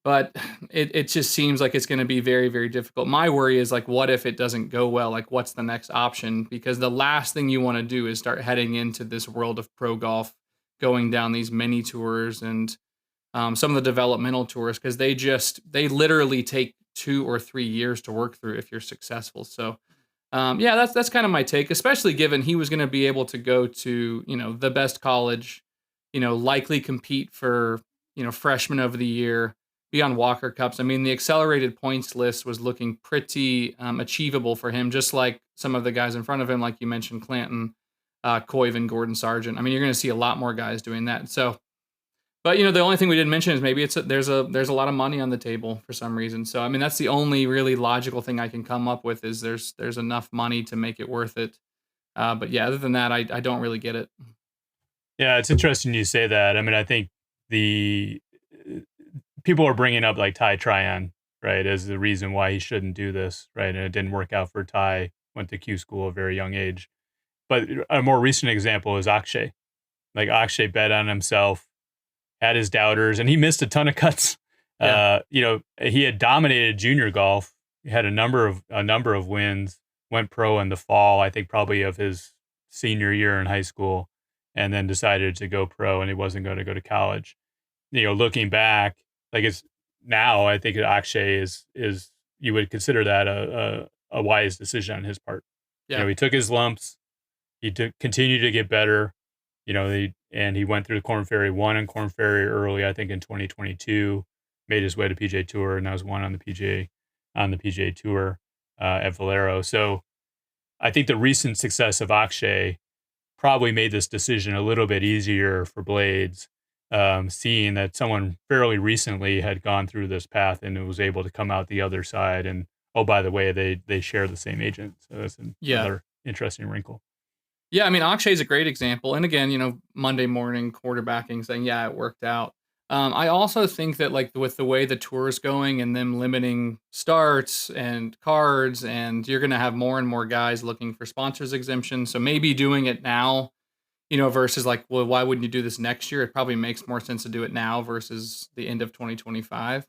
but it just seems like it's going to be very, very difficult. My worry is like, what if it doesn't go well? Like, what's the next option? Because the last thing you want to do is start heading into this world of pro golf, going down these mini tours and some of the developmental tours, because they literally take 2 or 3 years to work through if you're successful. So yeah, that's kind of my take, especially given he was going to be able to go to, the best college, likely compete for, freshman of the year, be on Walker Cups. I mean, the accelerated points list was looking pretty achievable for him, just like some of the guys in front of him, like you mentioned, Clanton, Coyven, Gordon Sargent. I mean, you're going to see a lot more guys doing that. So, but the only thing we didn't mention is maybe there's a lot of money on the table for some reason. So I mean, that's the only really logical thing I can come up with, is there's enough money to make it worth it. But yeah, other than that, I don't really get it. Yeah, it's interesting you say that. I mean, I think the people are bringing up like Ty Tryon, right, as the reason why he shouldn't do this, right? And it didn't work out for Ty. Went to Q school at a very young age. But a more recent example is Akshay. Like Akshay bet on himself, had his doubters, and he missed a ton of cuts. Yeah. He had dominated junior golf. He had a number of wins. Went pro in the fall, I think probably of his senior year in high school. and then decided to go pro, and he wasn't going to go to college. Looking back, like it's now, I think Akshay is you would consider that a wise decision on his part. Yeah. He took his lumps, continued to get better. And he went through the Corn Ferry, won in Corn Ferry early, I think in 2022, made his way to PGA Tour, and that was one on the PGA Tour at Valero. So I think the recent success of Akshay probably made this decision a little bit easier for Blades, seeing that someone fairly recently had gone through this path and was able to come out the other side. And oh, by the way, they share the same agent, so that's another interesting wrinkle. Yeah, I mean, Akshay is a great example. And again, Monday morning quarterbacking saying, yeah, it worked out. I also think that like with the way the tour is going and them limiting starts and cards, and you're going to have more and more guys looking for sponsors exemptions. So maybe doing it now, versus like, well, why wouldn't you do this next year? It probably makes more sense to do it now versus the end of 2025.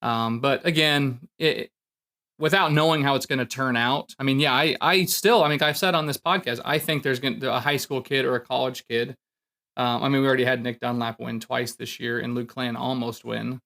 But again, without knowing how it's going to turn out. I mean, yeah, I still, I've said on this podcast, I think there's going to a high school kid or a college kid. We already had Nick Dunlap win twice this year and Luke Clan almost win.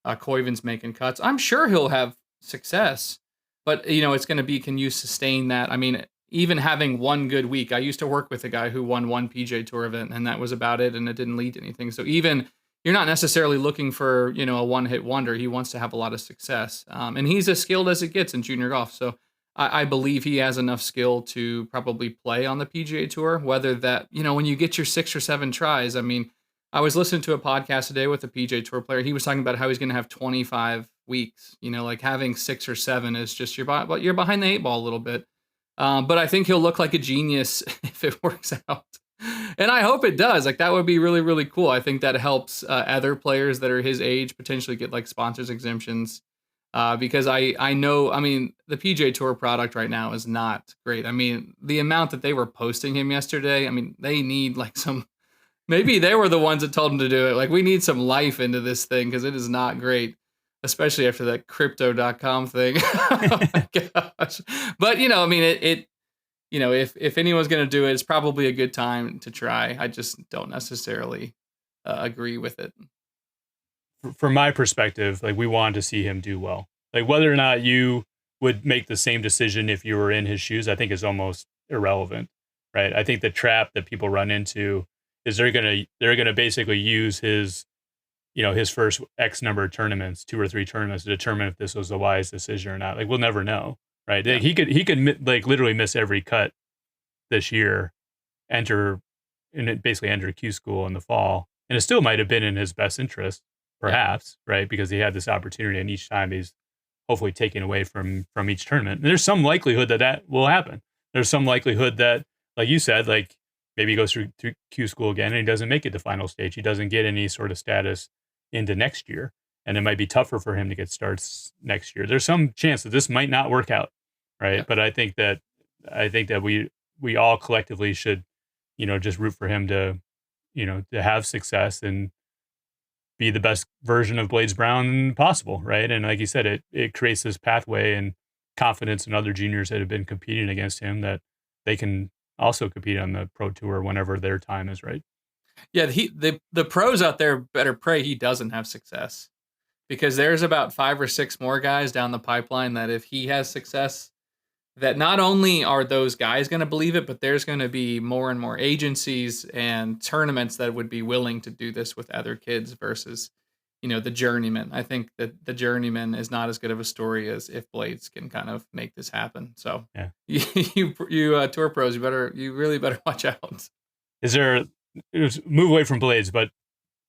Koivin's making cuts. I'm sure he'll have success, but it's going to be, can you sustain that? I mean, even having one good week, I used to work with a guy who won one PGA Tour event and that was about it. And it didn't lead to anything. So even you're not necessarily looking for, a one-hit wonder. He wants to have a lot of success. And he's as skilled as it gets in junior golf. So I believe he has enough skill to probably play on the PGA Tour, whether that, when you get your 6 or 7 tries. I was listening to a podcast today with a PGA Tour player. He was talking about how he's going to have 25 weeks, like having 6 or 7 is just, you're behind the 8 ball a little bit. But I think he'll look like a genius if it works out. And I hope it does. Like, that would be really, really cool. I think that helps other players that are his age potentially get like sponsors exemptions. Because I know, the PGA Tour product right now is not great. The amount that they were posting him yesterday, they need like maybe they were the ones that told him to do it. Like, we need some life into this thing because it is not great, especially after that crypto.com thing. Oh my gosh. But, if anyone's going to do it, it's probably a good time to try. I just don't necessarily agree with it. From my perspective, like, we wanted to see him do well. Like, whether or not you would make the same decision if you were in his shoes, I think is almost irrelevant, right? I think the trap that people run into is they're gonna basically use his first X number of tournaments, 2 or 3 tournaments, to determine if this was a wise decision or not. Like, we'll never know. Right. Yeah. He could like literally miss every cut this year, basically enter Q school in the fall. And it still might have been in his best interest, perhaps, right? Because he had this opportunity and each time he's hopefully taken away from each tournament. And there's some likelihood that will happen. There's some likelihood that, like you said, like maybe he goes through Q school again and he doesn't make it to final stage. He doesn't get any sort of status into next year. And it might be tougher for him to get starts next year. There's some chance that this might not work out, right? Yeah. But I think that we all collectively should, just root for him to have success and be the best version of Blades Brown possible, right? And like you said, it creates this pathway and confidence in other juniors that have been competing against him that they can also compete on the pro tour whenever their time is right. Yeah, the pros out there better pray he doesn't have success. Because there's about 5 or 6 more guys down the pipeline that if he has success, that not only are those guys going to believe it, but there's going to be more and more agencies and tournaments that would be willing to do this with other kids versus, the journeyman. I think that the journeyman is not as good of a story as if Blades can kind of make this happen. So yeah, you tour pros, you really better watch out. Move away from Blades, but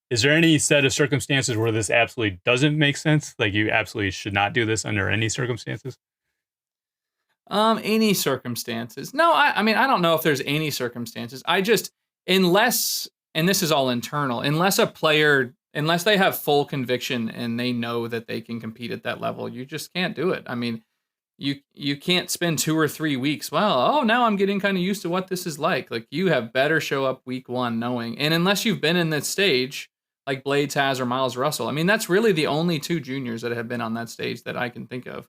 is there any set of circumstances where this absolutely doesn't make sense? Like, you absolutely should not do this under any circumstances? Any circumstances? No, I don't know if there's any circumstances. Unless, and this is all internal, unless they have full conviction and they know that they can compete at that level, you just can't do it. You can't spend 2 or 3 weeks. Well, now I'm getting kind of used to what this is like. Like, you have better show up week 1 knowing, and unless you've been in this stage, like Blades has or Miles Russell. That's really the only 2 juniors that have been on that stage that I can think of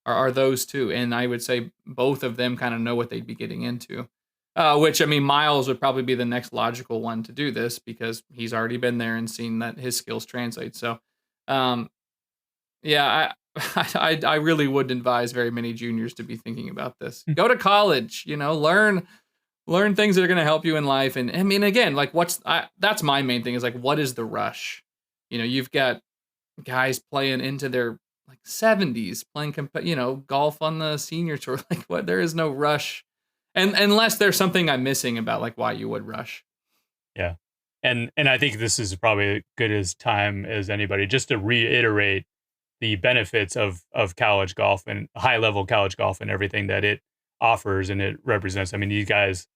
are those 2. And I would say both of them kind of know what they'd be getting into. Which, I mean, Miles would probably be the next logical one to do this because he's already been there and seen that his skills translate. So, um, yeah, I really wouldn't advise very many juniors to be thinking about this. Go to college, learn things that are going to help you in life. And I mean, again, like that's my main thing is like, what is the rush? You've got guys playing into their like 70s playing, golf on the senior tour. Like what, there is no rush. And unless there's something I'm missing about like why you would rush. Yeah. And I think this is probably as good as time as anybody just to reiterate the benefits of college golf and high level college golf and everything that it offers and it represents. I mean, these guys,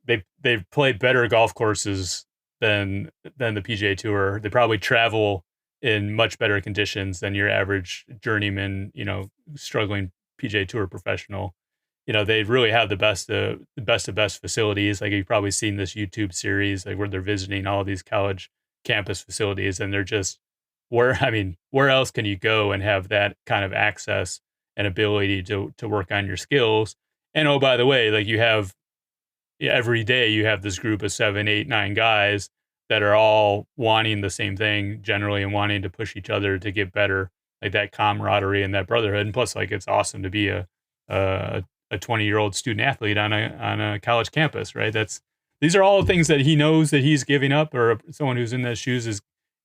they've played better golf courses than the PGA Tour. They probably travel in much better conditions than your average journeyman, struggling PGA Tour professional. They really have the best of best facilities. Like you've probably seen this YouTube series, like where they're visiting all of these college campus facilities, and they're just where else can you go and have that kind of access and ability to work on your skills? And oh, by the way, like every day you have this group of 7, 8, 9 guys that are all wanting the same thing generally and wanting to push each other to get better, like that camaraderie and that brotherhood. And plus, like it's awesome to be a 20-year-old student athlete on a college campus, right? These are all things that he knows that he's giving up, or someone who's in those shoes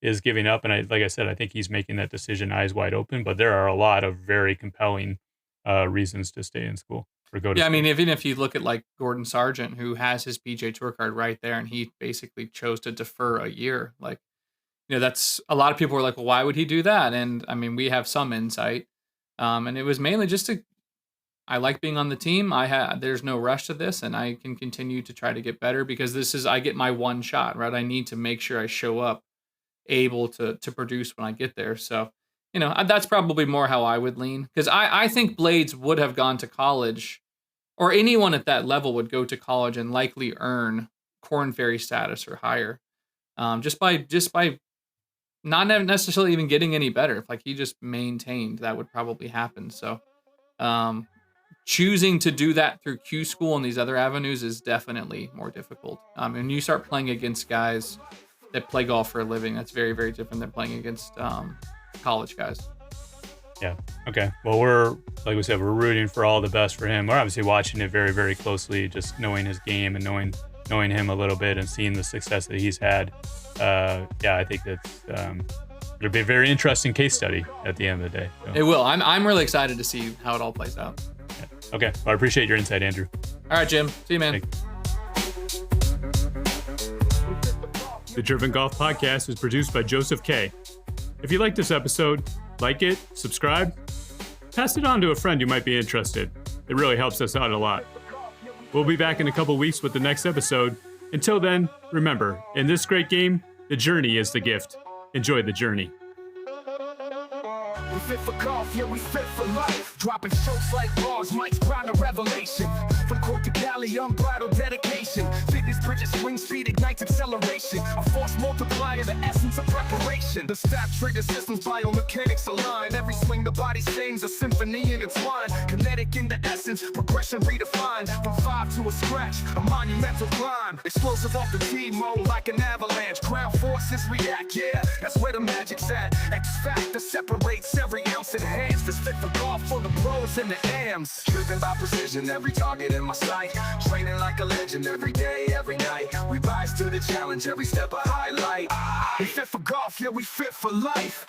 is giving up. And like I said, I think he's making that decision eyes wide open. But there are a lot of very compelling reasons to stay in school or go to. Yeah, school. I mean, even if you look at like Gordon Sargent, who has his PGA Tour card right there, and he basically chose to defer a year. Like, that's a lot of people were like, well, why would he do that? And I mean, we have some insight, and it was mainly just I like being on the team. There's no rush to this, and I can continue to try to get better because I get my one shot, right? I need to make sure I show up able to produce when I get there. So, that's probably more how I would lean because I think Blades would have gone to college, or anyone at that level would go to college and likely earn Korn Ferry status or higher, just by not necessarily even getting any better. If like he just maintained, that would probably happen. So, choosing to do that through Q school and these other avenues is definitely more difficult. And you start playing against guys that play golf for a living. That's very, very different than playing against college guys. Yeah. Okay. Well, like we said, we're rooting for all the best for him. We're obviously watching it very, very closely, just knowing his game and knowing him a little bit and seeing the success that he's had. I think that's it'll be a very interesting case study at the end of the day. So. It will. I'm really excited to see how it all plays out. Yeah. Okay. Well, I appreciate your insight, Andrew. All right, Jim. See you, man. Thanks. The Driven Golf Podcast is produced by Joseph K. If you like this episode, like it, subscribe, pass it on to a friend who might be interested. It really helps us out a lot. We'll be back in a couple weeks with the next episode. Until then, remember, in this great game, the journey is the gift. Enjoy the journey. We fit for golf, yeah, we fit for life. Dropping strokes like bars, Mike's ground a revelation. From Cork to Cali, unbridled dedication. Fitness bridges, swing speed, ignites acceleration. A force multiplier, the essence of preparation. The staff trigger systems, biomechanics align. Every swing the body sings, a symphony intertwined. Kinetic in the essence, progression redefined. From 5 to a scratch, a monumental climb. Explosive off the tee, mode like an avalanche. Ground forces react, yeah, that's where the magic's at. X factor separates every ounce enhanced. This fit for golf for the pros and the AMs. Driven by precision, every target in my sight. Training like a legend every day, every night. We rise to the challenge, every step a highlight. We fit for golf, yeah, we fit for life.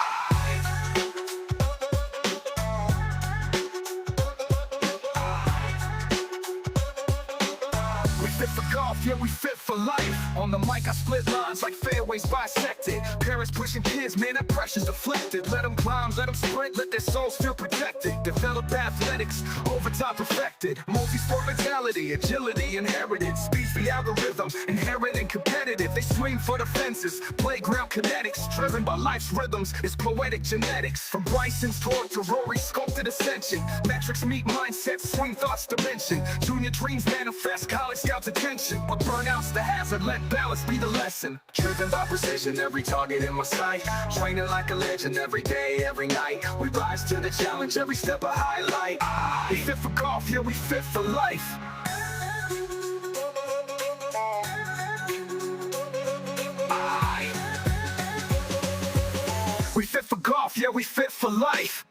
Fit for golf, yeah, we fit for life. On the mic, I split lines like fairways bisected. Parents pushing kids, man, that pressure's deflected. Let them climb, let them sprint, let their souls feel protected. Develop athletics, over time perfected. Multi-sport mentality, agility inherited. Speed's the algorithm, inherent and competitive. They swing for the fences, playground kinetics. Driven by life's rhythms, it's poetic genetics. From Bryson's torque to Rory's sculpted ascension. Metrics meet mindsets, swing thoughts dimension. Junior dreams manifest, college scouts attention. But burnout's the hazard, let balance be the lesson. Driven by precision, every target in my sight. Training like a legend every day, every night. We rise to the challenge, every step a highlight. We fit for golf, yeah, we fit for life. yeah, we fit for life.